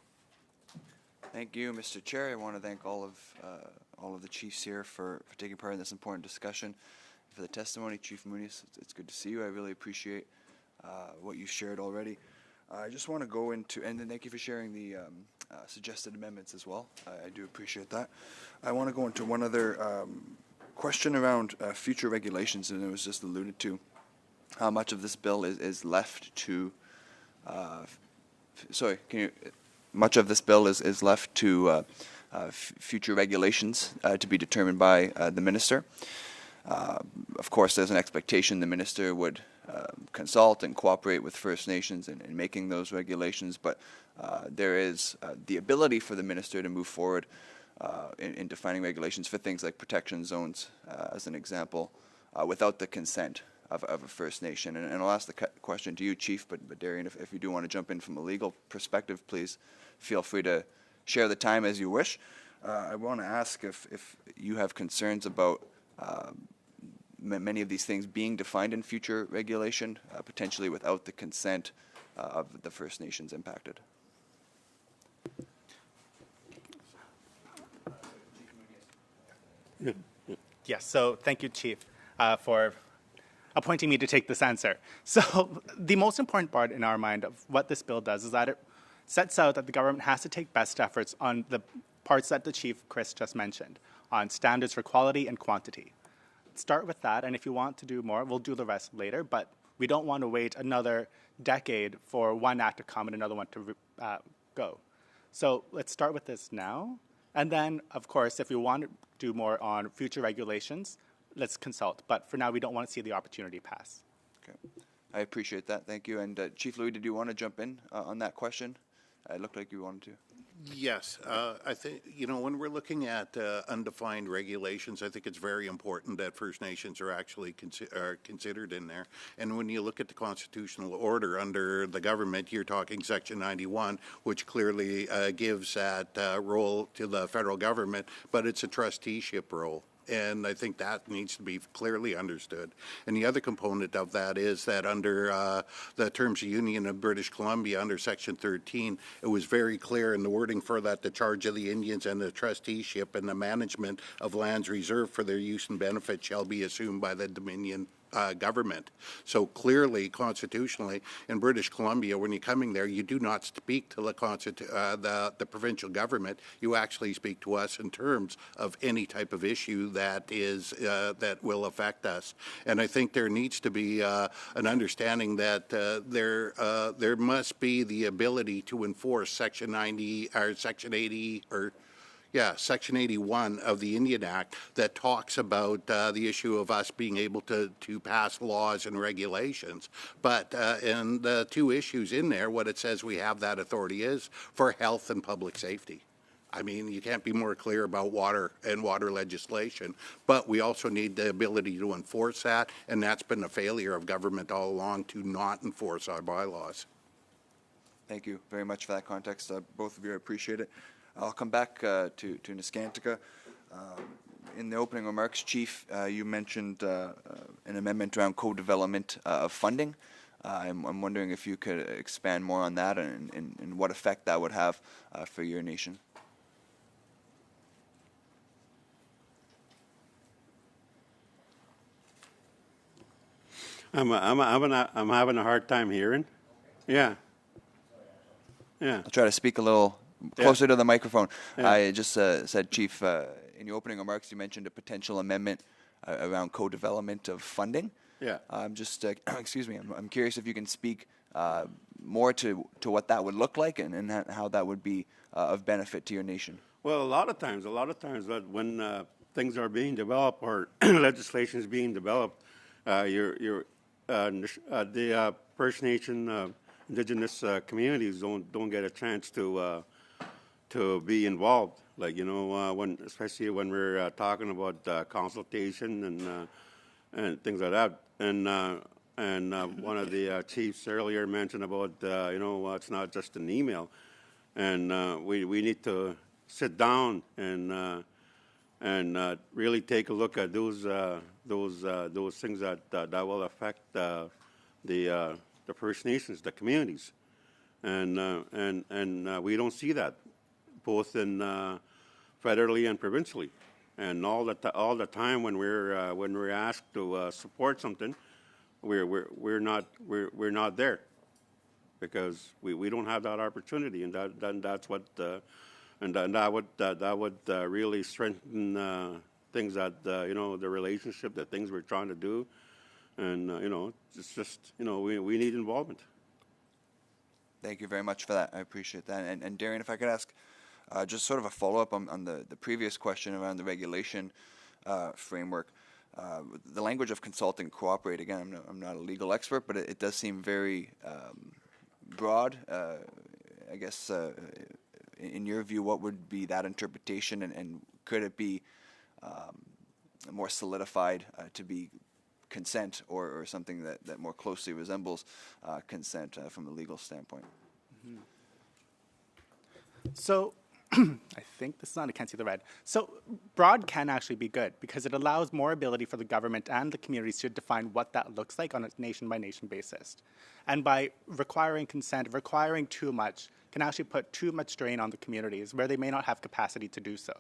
Thank you, Mr. Chair. I want to thank all of the chiefs here for taking part in this important discussion. For the testimony, Chief Muniz, it's good to see you. I really appreciate what you shared already. I just want to go into, and then thank you for sharing the suggested amendments as well. I do appreciate that. I want to go into one other question around future regulations, and it was just alluded to how much of this bill is left to, much of this bill is left to future regulations to be determined by the minister. Of course, there's an expectation the minister would consult and cooperate with First Nations in making those regulations, but there is the ability for the minister to move forward in defining regulations for things like protection zones, as an example, without the consent of a First Nation. And I'll ask the question to you, Chief, but Darian, if you do want to jump in from a legal perspective, please feel free to share the time as you wish. I want to ask if you have concerns about many of these things being defined in future regulation, potentially without the consent of the First Nations impacted. Yes, so thank you, Chief, for appointing me to take this answer. So the most important part in our mind of what this bill does is that it sets out that the government has to take best efforts on the parts that the Chief Chris just mentioned, on standards for quality and quantity. Start with that, and if you want to do more, we'll do the rest later, but we don't want to wait another decade for one act to come and another one to go. So let's start with this now, and then, of course, if we want to do more on future regulations, let's consult. But for now, we don't want to see the opportunity pass. Okay, I appreciate that. Thank you. And Chief Louis, did you want to jump in on that question? It looked like you wanted to. Yes, I think, when we're looking at undefined regulations, I think it's very important that First Nations are actually considered in there. And when you look at the constitutional order under the government, you're talking Section 91, which clearly gives that role to the federal government, but it's a trusteeship role. And I think that needs to be clearly understood. And the other component of that is that under the Terms of Union of British Columbia, under Section 13, it was very clear in the wording for that the charge of the Indians and the trusteeship and the management of lands reserved for their use and benefit shall be assumed by the Dominion government. So clearly, constitutionally, in British Columbia, when you're coming there, you do not speak to the provincial government. You actually speak to us in terms of any type of issue that is that will affect us. And I think there needs to be an understanding that there must be the ability to enforce Section 90 or Section 80 or Section 81 of the Indian Act that talks about the issue of us being able to pass laws and regulations. But in the two issues in there, what it says we have that authority is for health and public safety. I mean, you can't be more clear about water and water legislation, but we also need the ability to enforce that, and that's been a failure of government all along to not enforce our bylaws. Thank you very much for that context. Both of you, I appreciate it. I'll come back to Nescantica. In the opening remarks, Chief, you mentioned an amendment around co-development of funding. I'm wondering if you could expand more on that and what effect that would have for your nation. I'm having a hard time hearing. Yeah. Yeah. I'll try to speak a little closer to the microphone. Yeah. I just said, Chief, in your opening remarks, you mentioned a potential amendment around co-development of funding. Yeah. I'm just, excuse me, I'm curious if you can speak more to what that would look like and how that would be of benefit to your nation. Well, a lot of times that when things are being developed or legislation is being developed, the First Nation Indigenous communities don't get a chance to be involved. Like, you know, especially when we're talking about consultation and things like that. And one of the chiefs earlier mentioned about it's not just an email, and we need to sit down and really take a look at those things that will affect the First Nations, the communities, and we don't see that both in federally and provincially, and all the time when we're asked to support something, we're not there because we don't have that opportunity, and that's what that would really strengthen things that the relationship, the things we're trying to do, and it's just we need involvement. Thank you very much for that. I appreciate that. And Darian, if I could ask just sort of a follow-up on the previous question around the regulation framework. The language of consult and cooperate, again, I'm not a legal expert, but it does seem very broad. I guess, in your view, what would be that interpretation, and could it be more solidified to be consent or something that more closely resembles consent from a legal standpoint? Mm-hmm. So I think this is not, I can't see the red. So broad can actually be good because it allows more ability for the government and the communities to define what that looks like on a nation-by-nation basis. And by requiring consent, requiring too much, can actually put too much strain on the communities where they may not have capacity to do so.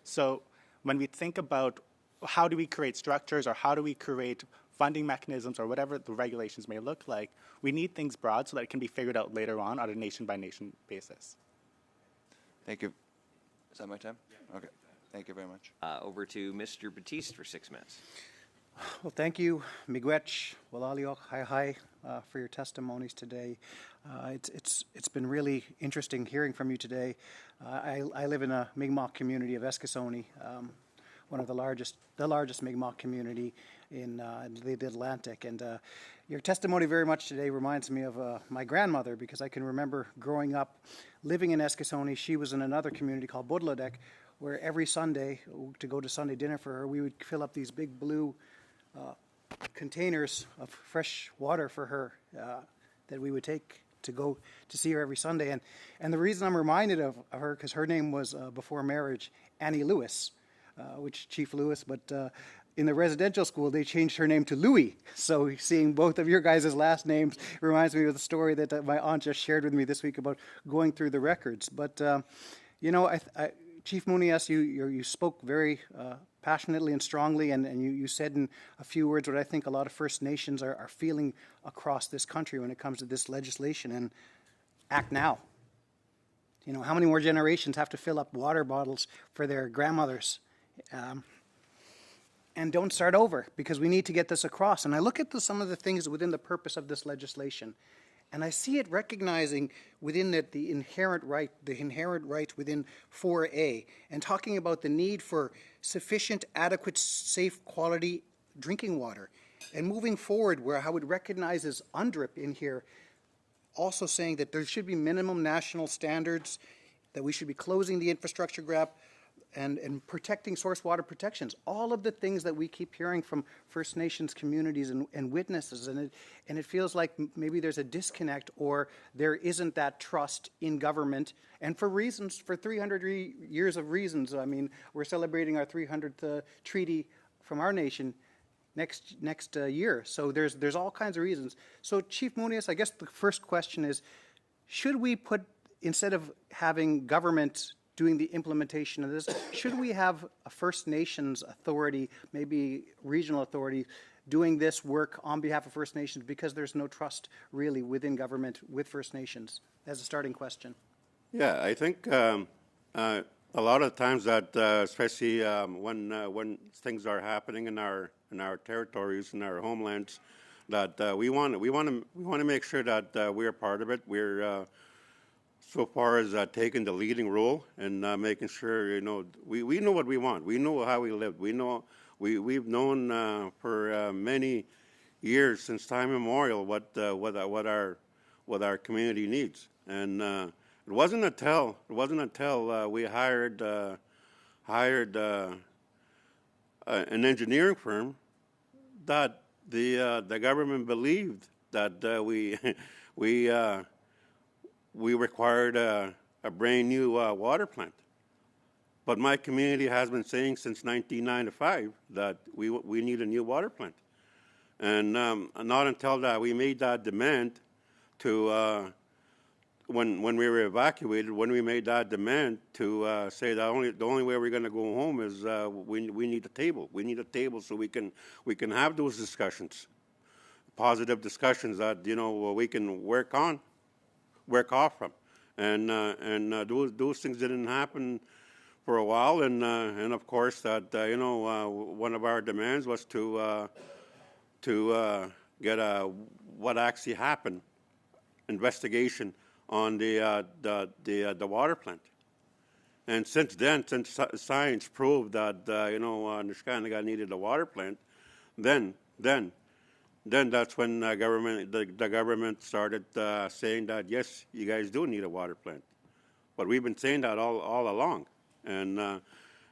So when we think about how do we create structures or how do we create funding mechanisms or whatever the regulations may look like, we need things broad so that it can be figured out later on a nation-by-nation basis. Thank you. Is that my time? Yeah. Okay. Thank you very much. Over to Mr. Batiste for 6 minutes. Well, thank you, Miigwech, Walaliok, Hi, for your testimonies today. It's been really interesting hearing from you today. I live in a Mi'kmaq community of Eskasoni, one of the largest Mi'kmaq community in the Atlantic. And your testimony very much today reminds me of my grandmother, because I can remember growing up living in Eskasoni. She was in another community called Budladek, where every Sunday, to go to Sunday dinner for her, we would fill up these big blue containers of fresh water for her that we would take to go to see her every Sunday. And the reason I'm reminded of her, because her name was, before marriage, Annie Lewis, which Chief Lewis, but in the residential school, they changed her name to Louie. So seeing both of your guys' last names reminds me of the story that my aunt just shared with me this week about going through the records. But, Chief Munias, you spoke very passionately and strongly, and you said in a few words what I think a lot of First Nations are feeling across this country when it comes to this legislation, and act now. How many more generations have to fill up water bottles for their grandmothers? And don't start over, because we need to get this across. And I look at some of the things within the purpose of this legislation, and I see it recognizing within the inherent right within 4A, and talking about the need for sufficient, adequate, safe, quality drinking water. And moving forward, where I would recognize as UNDRIP in here, also saying that there should be minimum national standards, that we should be closing the infrastructure gap, and protecting source water protections, all of the things that we keep hearing from First Nations communities and witnesses, and it feels like maybe there's a disconnect, or there isn't that trust in government, and for 300 years of reasons. I mean, we're celebrating our 300th treaty from our nation next year, so there's all kinds of reasons. So Chief Munias, I guess the first question is, should we put, instead of having government doing the implementation of this? Should we have a First Nations authority, maybe regional authority, doing this work on behalf of First Nations because there's no trust really within government with First Nations? As a starting question. Yeah, I think a lot of times that, especially when things are happening in our territories, in our homelands, that we want to make sure that we're part of it. We're so far as taking the leading role and making sure we know what we want. We know how we live. We know we've known for many years since time immemorial what our community needs. And it wasn't until we hired an engineering firm that the government believed that we required a brand new water plant. But my community has been saying since 1995 that we need a new water plant, and not until that we made that demand to. When we were evacuated, when we made that demand to say that the only way we're going to go home is we need a table. We need a table so we can have those discussions, positive discussions that we can work off from, and those things didn't happen for a while, and of course that one of our demands was to get what actually happened investigation on the water plant. And since then, since science proved that Neskantaga needed a water plant, then that's when the government started saying that yes, you guys do need a water plant. But we've been saying that all along, and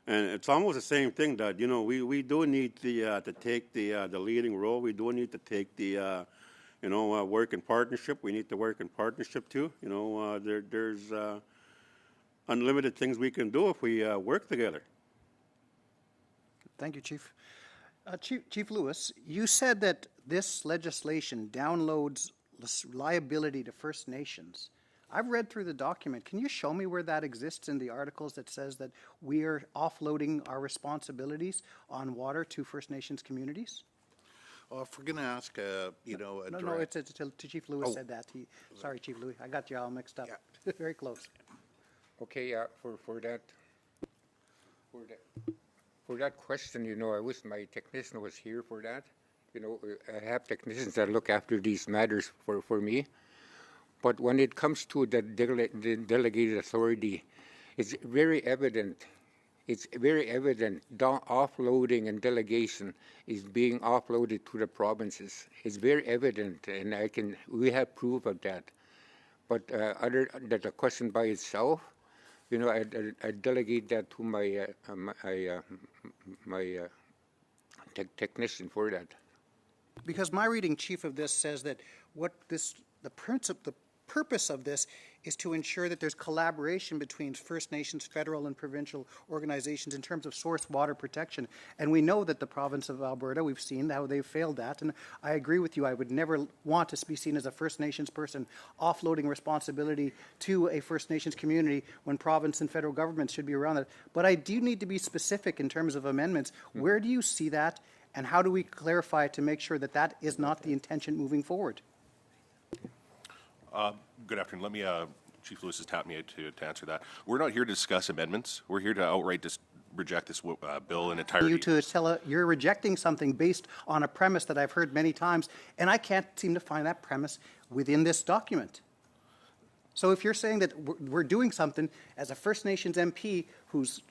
it's almost the same thing that we do need to take the leading role. We do need to take the work in partnership. We need to work in partnership too. There's unlimited things we can do if we work together. Thank you, Chief. Chief Lewis, you said that this legislation downloads liability to First Nations. I've read through the document. Can you show me where that exists in the articles that says that we are offloading our responsibilities on water to First Nations communities? Well, if we're going to ask, No, it's to Chief Lewis said that. Sorry, Chief Lewis, I got you all mixed up. Yeah. Very close. Okay, for that question, I wish my technician was here for that. I have technicians that look after these matters for me. But when it comes to the delegated authority, it's very evident. Offloading and delegation is being offloaded to the provinces. It's very evident, and we have proof of that. But other than the question by itself, I delegate that to my technician for that. Because my reading, Chief, of this says that the purpose of this is to ensure that there's collaboration between First Nations, federal and provincial organizations in terms of source water protection. And we know that the province of Alberta, we've seen how they've failed that. And I agree with you. I would never want to be seen as a First Nations person offloading responsibility to a First Nations community when province and federal governments should be around that. But I do need to be specific in terms of amendments. Where do you see that? And how do we clarify to make sure that that is not the intention moving forward? Good afternoon. Let me, Chief Lewis has tapped me to answer that. We're not here to discuss amendments. We're here to outright reject this bill in entirety. You're rejecting something based on a premise that I've heard many times, and I can't seem to find that premise within this document. So if you're saying that we're doing something as a First Nations MP who's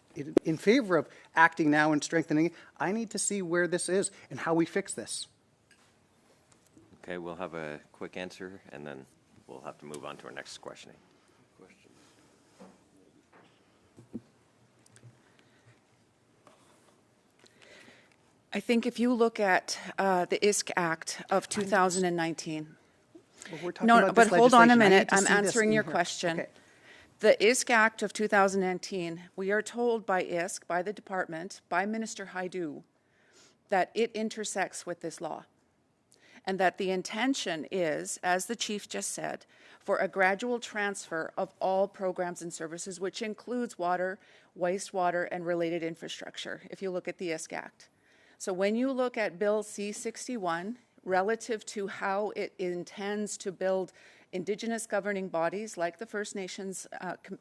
in favor of acting now and strengthening it, I need to see where this is and how we fix this. Okay, we'll have a quick answer, and then we'll have to move on to our next questioning. I think if you look at the ISK Act of 2019. No, but hold on a minute. I'm answering your question. Okay. The ISK Act of 2019, we are told by ISK, by the department, by Minister Haidu, that it intersects with this law. and that the intention is, as the chief just said, for a gradual transfer of all programs and services, which includes water, wastewater, and related infrastructure, if you look at the ISK Act. So when you look at Bill C-61, relative to how it intends to build Indigenous governing bodies like the First Nations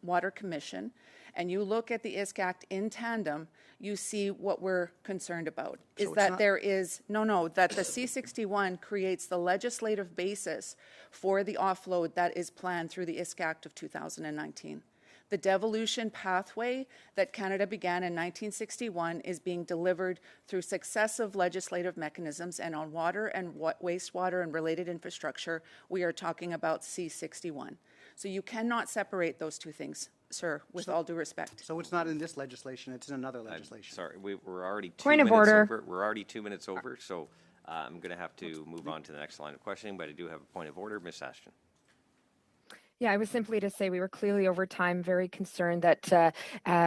Water Commission, and you look at the ISK Act in tandem, you see what we're concerned about. So Is it's that not- there is, that the C-61 creates the legislative basis for the offload that is planned through the ISK Act of 2019. The devolution pathway that Canada began in 1961 is being delivered through successive legislative mechanisms, and on water and wastewater and related infrastructure, we are talking about C-61. So you cannot separate those two things, sir, with all due respect. So it's not in this legislation, it's in another legislation. Sorry, we're already 2 Point of minutes order. over. We're already 2 minutes over, so I'm going to have to move on to the next line of questioning, but I do have a point of order. Ms. Ashton. Yeah, I was simply to say we were clearly over time very concerned that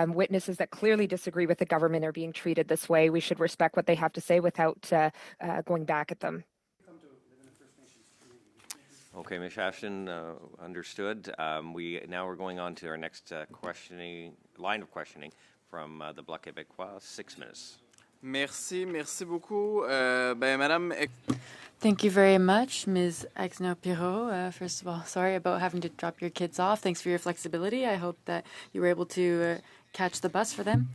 witnesses that clearly disagree with the government are being treated this way. We should respect what they have to say without going back at them. Okay, Ms. Ashton, understood. Now we're going on to our next line of questioning from the Bloc Québécois. 6 minutes. Merci beaucoup. Madame. Thank you very much, Ms. Exner-Pirot. First of all, sorry about having to drop your kids off. Thanks for your flexibility. I hope that you were able to catch the bus for them.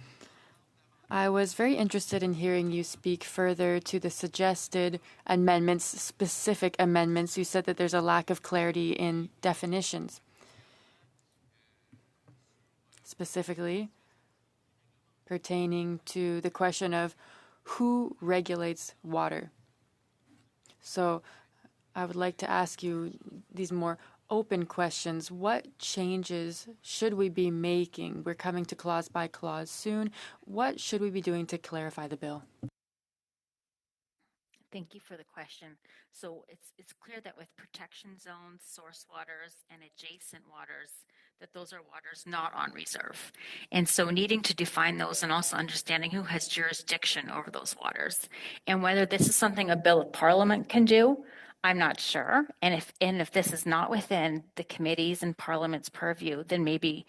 I was very interested in hearing you speak further to the suggested amendments, specific amendments. You said that there's a lack of clarity in definitions. Specifically, pertaining to the question of who regulates water. So I would like to ask you these more open questions. What changes should we be making? We're coming to clause by clause soon. What should we be doing to clarify the bill? Thank you for the question. So it's clear that with protection zones, source waters, and adjacent waters, that those are waters not on reserve. And so needing to define those and also understanding who has jurisdiction over those waters. And whether this is something a bill of parliament can do, I'm not sure. And if this is not within the committees and parliament's purview, then maybe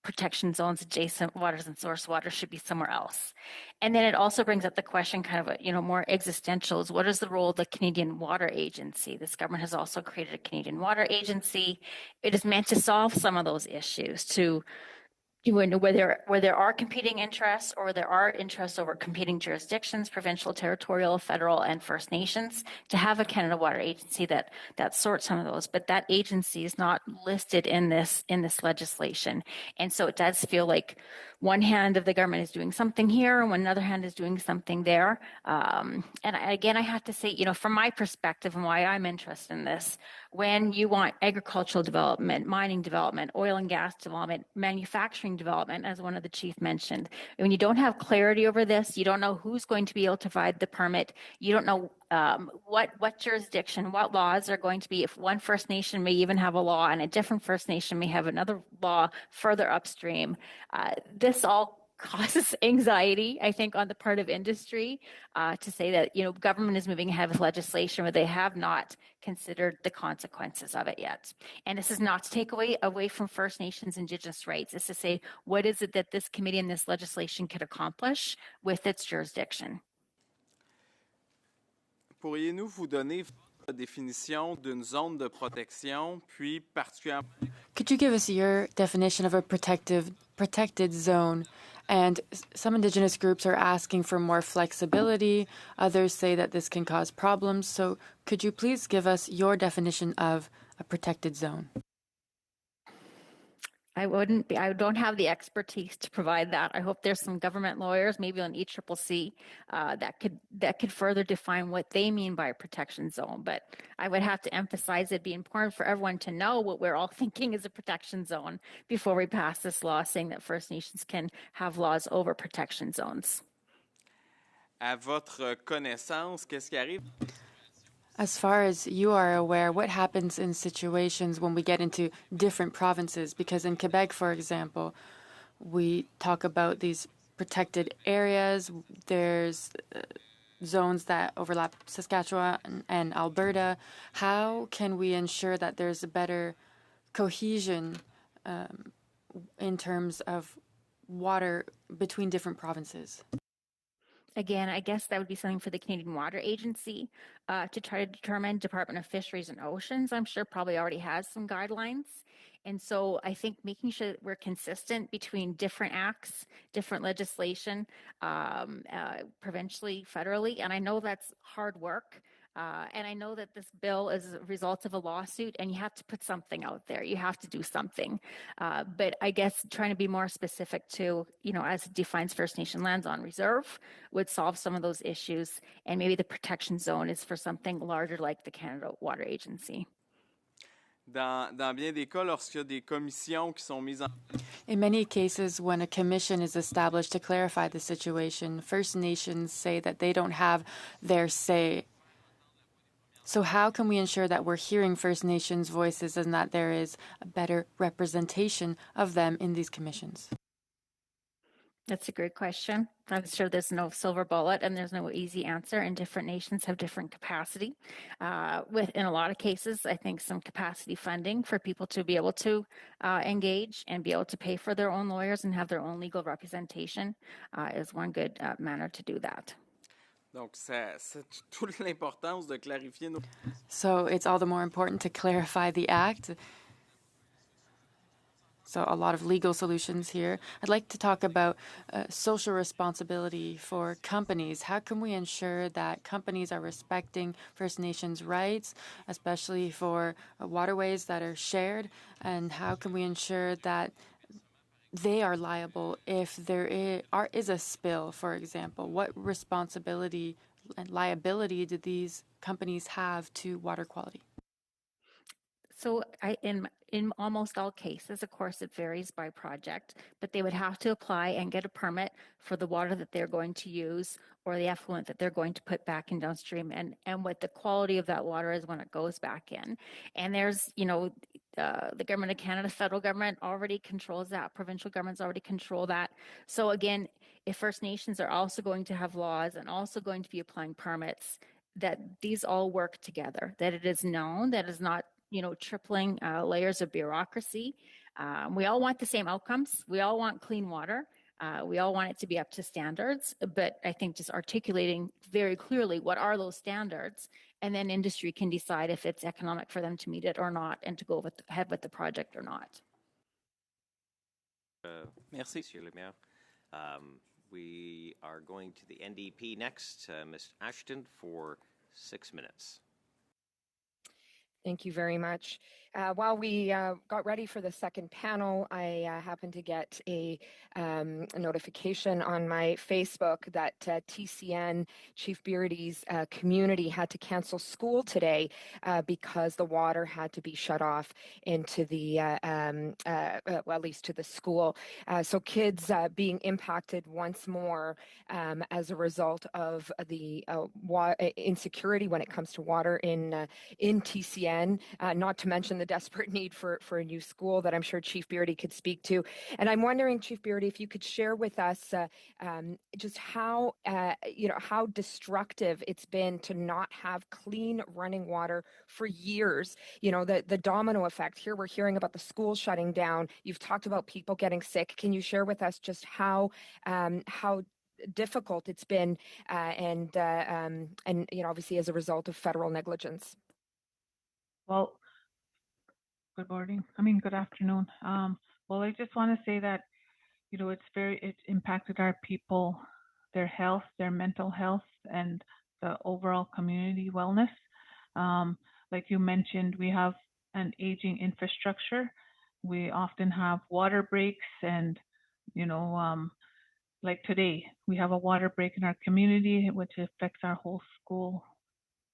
protection zones, adjacent waters, and source water should be somewhere else. And then it also brings up the question, kind of more existential, is what is the role of the Canadian Water Agency? This government has also created a Canadian Water Agency. It is meant to solve some of those issues, where there are competing interests or there are interests over competing jurisdictions, provincial, territorial, federal, and First Nations, to have a Canada Water Agency that sorts some of those. But that agency is not listed in this legislation. And so it does feel like one hand of the government is doing something here and one other hand is doing something there. And again, I have to say, from my perspective and why I'm interested in this, when you want agricultural development, mining development, oil and gas development, manufacturing development, as one of the chief mentioned, when you don't have clarity over this, you don't know who's going to be able to provide the permit, you don't know what jurisdiction, what laws are going to be. If one First Nation may even have a law and a different First Nation may have another law further upstream, this all causes anxiety, I think, on the part of industry to say that, government is moving ahead with legislation where they have not considered the consequences of it yet. And this is not to take away from First Nations Indigenous rights. It's to say, what is it that this committee and this legislation could accomplish with its jurisdiction? Pourriez-nous vous donner la définition d'une zone de protection, puis particulièrement... Could you give us your definition of a protected zone? And some Indigenous groups are asking for more flexibility. Others say that this can cause problems. So could you please give us your definition of a protected zone? I don't have the expertise to provide that. I hope there's some government lawyers, maybe on ECCC, that could further define what they mean by a protection zone. But I would have to emphasize it'd be important for everyone to know what we're all thinking is a protection zone before we pass this law saying that First Nations can have laws over protection zones. À votre connaissance, qu'est-ce qui arrive? As far as you are aware, what happens in situations when we get into different provinces? Because in Quebec, for example, we talk about these protected areas. There's zones that overlap Saskatchewan and Alberta. How can we ensure that there's a better cohesion in terms of water between different provinces? Again, I guess that would be something for the Canadian Water Agency to try to determine. Department of Fisheries and Oceans, I'm sure, probably already has some guidelines. And so I think making sure that we're consistent between different acts, different legislation, provincially, federally, and I know that's hard work. And I know that this bill is a result of a lawsuit, and you have to put something out there. You have to do something. But I guess trying to be more specific to, as it defines First Nation lands on reserve would solve some of those issues. And maybe the protection zone is for something larger like the Canada Water Agency. Dans bien des cas, lorsqu'il y a des commissions qui sont mises en... In many cases, when a commission is established to clarify the situation, First Nations say that they don't have their say. So how can we ensure that we're hearing First Nations voices and that there is a better representation of them in these commissions? That's a great question. I'm sure there's no silver bullet and there's no easy answer, and different nations have different capacity. In a lot of cases, I think some capacity funding for people to be able to engage and be able to pay for their own lawyers and have their own legal representation is one good manner to do that. Donc, c'est toute l'importance de clarifier nos... So it's all the more important to clarify the act. So a lot of legal solutions here. I'd like to talk about social responsibility for companies. How can we ensure that companies are respecting First Nations rights, especially for waterways that are shared? And how can we ensure that they are liable if there is a spill, for example? What responsibility and liability do these companies have to water quality? So in almost all cases, of course, it varies by project, but they would have to apply and get a permit for the water that they're going to use or the effluent that they're going to put back in downstream, and what the quality of that water is when it goes back in. And there's, the Government of Canada, federal government already controls that. Provincial governments already control that. So again, if First Nations are also going to have laws and also going to be applying permits, that these all work together, that it is known, that is not tripling layers of bureaucracy. We all want the same outcomes. We all want clean water. We all want it to be up to standards. But I think just articulating very clearly what are those standards, and then industry can decide if it's economic for them to meet it or not, and to go ahead with the project or not. Merci. Monsieur le Maire. We are going to the NDP next. Ms. Ashton for 6 minutes. Thank you very much. While we got ready for the second panel, I happened to get a notification on my Facebook that TCN, Chief Beardy's community, had to cancel school today because the water had to be shut off into the, well, at least to the school. So kids being impacted once more as a result of the insecurity when it comes to water in TCN, not to mention the desperate need for a new school that I'm sure Chief Beardy could speak to. And I'm wondering, Chief Beardy, if you could share with us just how, how destructive it's been to not have clean running water for years. The domino effect. Here we're hearing about the school shutting down. You've talked about people getting sick. Can you share with us just how difficult it's been and obviously as a result of federal negligence? Well, good afternoon. Well, I just want to say that, it impacted our people, their health, their mental health, and the overall community wellness. Like you mentioned, we have an aging infrastructure. We often have water breaks and, like today, we have a water break in our community, which affects our whole school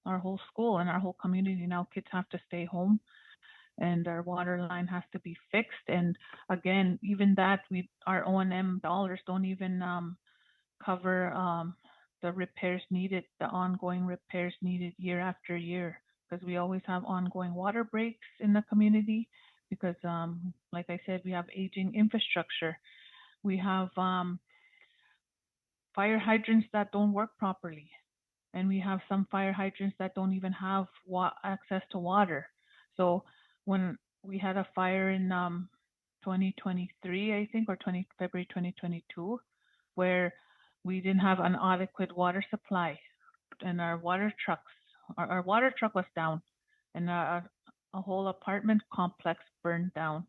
and our whole community. Now kids have to stay home and our water line has to be fixed. And again, even that, our O&M dollars don't even cover the repairs needed, the ongoing repairs needed year after year, because we always have ongoing water breaks in the community because, like I said, we have aging infrastructure. We have fire hydrants that don't work properly. and we have some fire hydrants that don't even have access to water. So when we had a fire in 2023, I think, or February 2022, where we didn't have an adequate water supply, and our water truck was down, and a whole apartment complex burned down,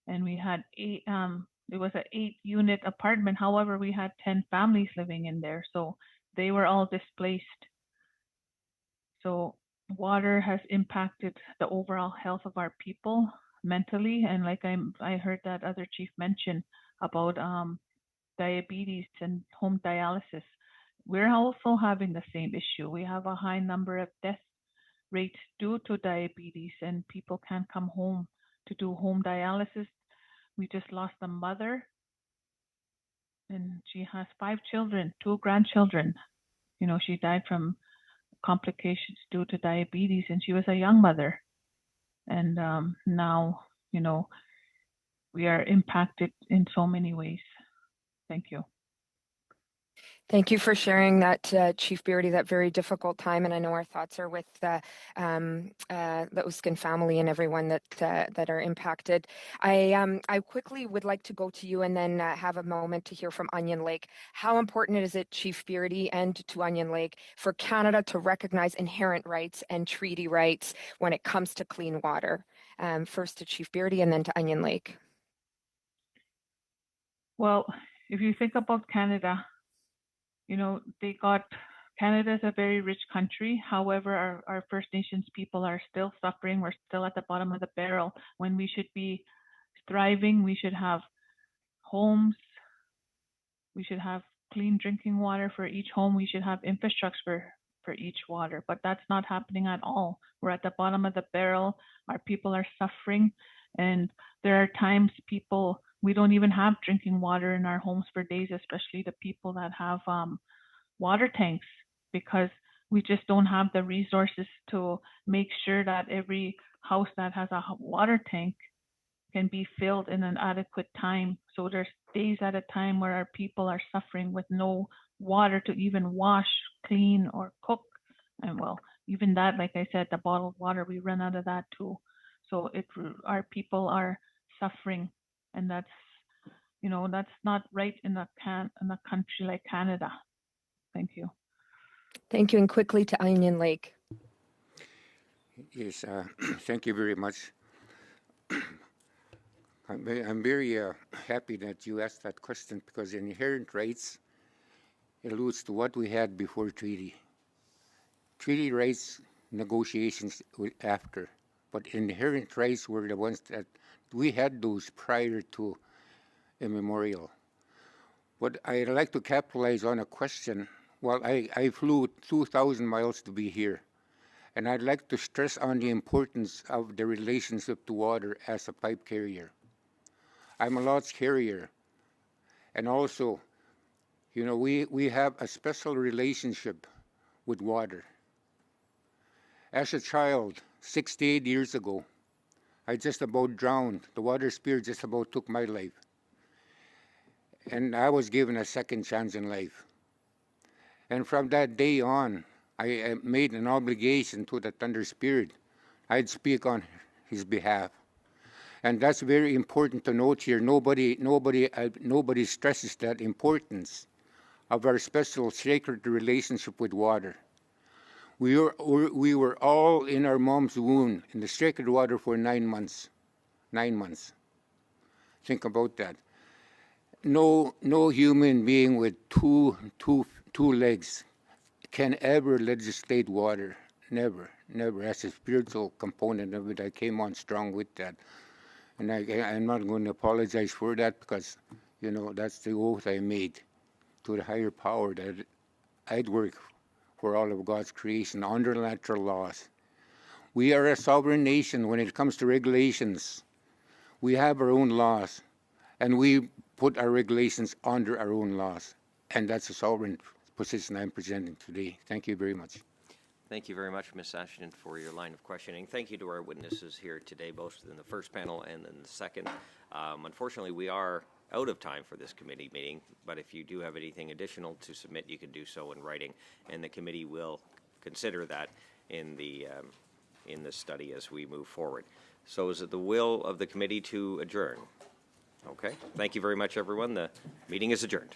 and we had it was an 8-unit apartment. However, we had 10 families living in there, so they were all displaced. So water has impacted the overall health of our people mentally, and like I heard that other chief mention about diabetes and home dialysis. We're also having the same issue. We have a high number of death rates due to diabetes, and people can't come home to do home dialysis. We just lost a mother, and she has 5 children, 2 grandchildren. You know, she died from complications due to diabetes, and she was a young mother. And now, you know, we are impacted in so many ways. Thank you. Thank you for sharing that, Chief Beardy, that very difficult time. And I know our thoughts are with the Uskin family and everyone that are impacted. I quickly would like to go to you and then have a moment to hear from Onion Lake. How important is it, Chief Beardy, and to Onion Lake, for Canada to recognize inherent rights and treaty rights when it comes to clean water? First to Chief Beardy and then to Onion Lake. Well, if you think about Canada, you know, Canada is a very rich country. However, our First Nations people are still suffering. We're still at the bottom of the barrel when we should be thriving. We should have homes. We should have clean drinking water for each home. We should have infrastructure for each water, but that's not happening at all. We're at the bottom of the barrel. Our people are suffering, and there are times we don't even have drinking water in our homes for days, especially the people that have water tanks, because we just don't have the resources to make sure that every house that has a water tank can be filled in an adequate time. So there's days at a time where our people are suffering with no water to even wash, clean, or cook. And well, even that, like I said, the bottled water, we run out of that too. So our people are suffering, and that's not right in a country like Canada. Thank you. Thank you, and quickly to Onion Lake. Yes, thank you very much. I'm very happy that you asked that question, because inherent rights alludes to what we had before treaty. Treaty rights negotiations after, but inherent rights were the ones that we had those prior to immemorial. But I'd like to capitalize on a question. Well, I flew 2,000 miles to be here, and I'd like to stress on the importance of the relationship to water as a pipe carrier. I'm a lots carrier, and also, you know, we have a special relationship with water. As a child, 68 years ago, I just about drowned. The water spirit just about took my life. And I was given a second chance in life. And from that day on, I made an obligation to the Thunder Spirit. I'd speak on his behalf. And that's very important to note here. Nobody stresses that importance of our special sacred relationship with water. We were all in our mom's womb in the sacred water for 9 months. 9 months. Think about that. No human being with two legs can ever legislate water. Never. As a spiritual component of it, I came on strong with that. And I'm not going to apologize for that, because, you know, that's the oath I made to the higher power, that I'd work for all of God's creation under natural laws. We are a sovereign nation when it comes to regulations. We have our own laws, and we put our regulations under our own laws. And that's a sovereign position I'm presenting today. Thank you very much. Thank you very much, Ms. Ashton, for your line of questioning. Thank you to our witnesses here today, both in the first panel and in the second. Unfortunately, we are out of time for this committee meeting, but if you do have anything additional to submit, you can do so in writing, and the committee will consider that in the study as we move forward. So is it the will of the committee to adjourn? Okay. Thank you very much, everyone. The meeting is adjourned.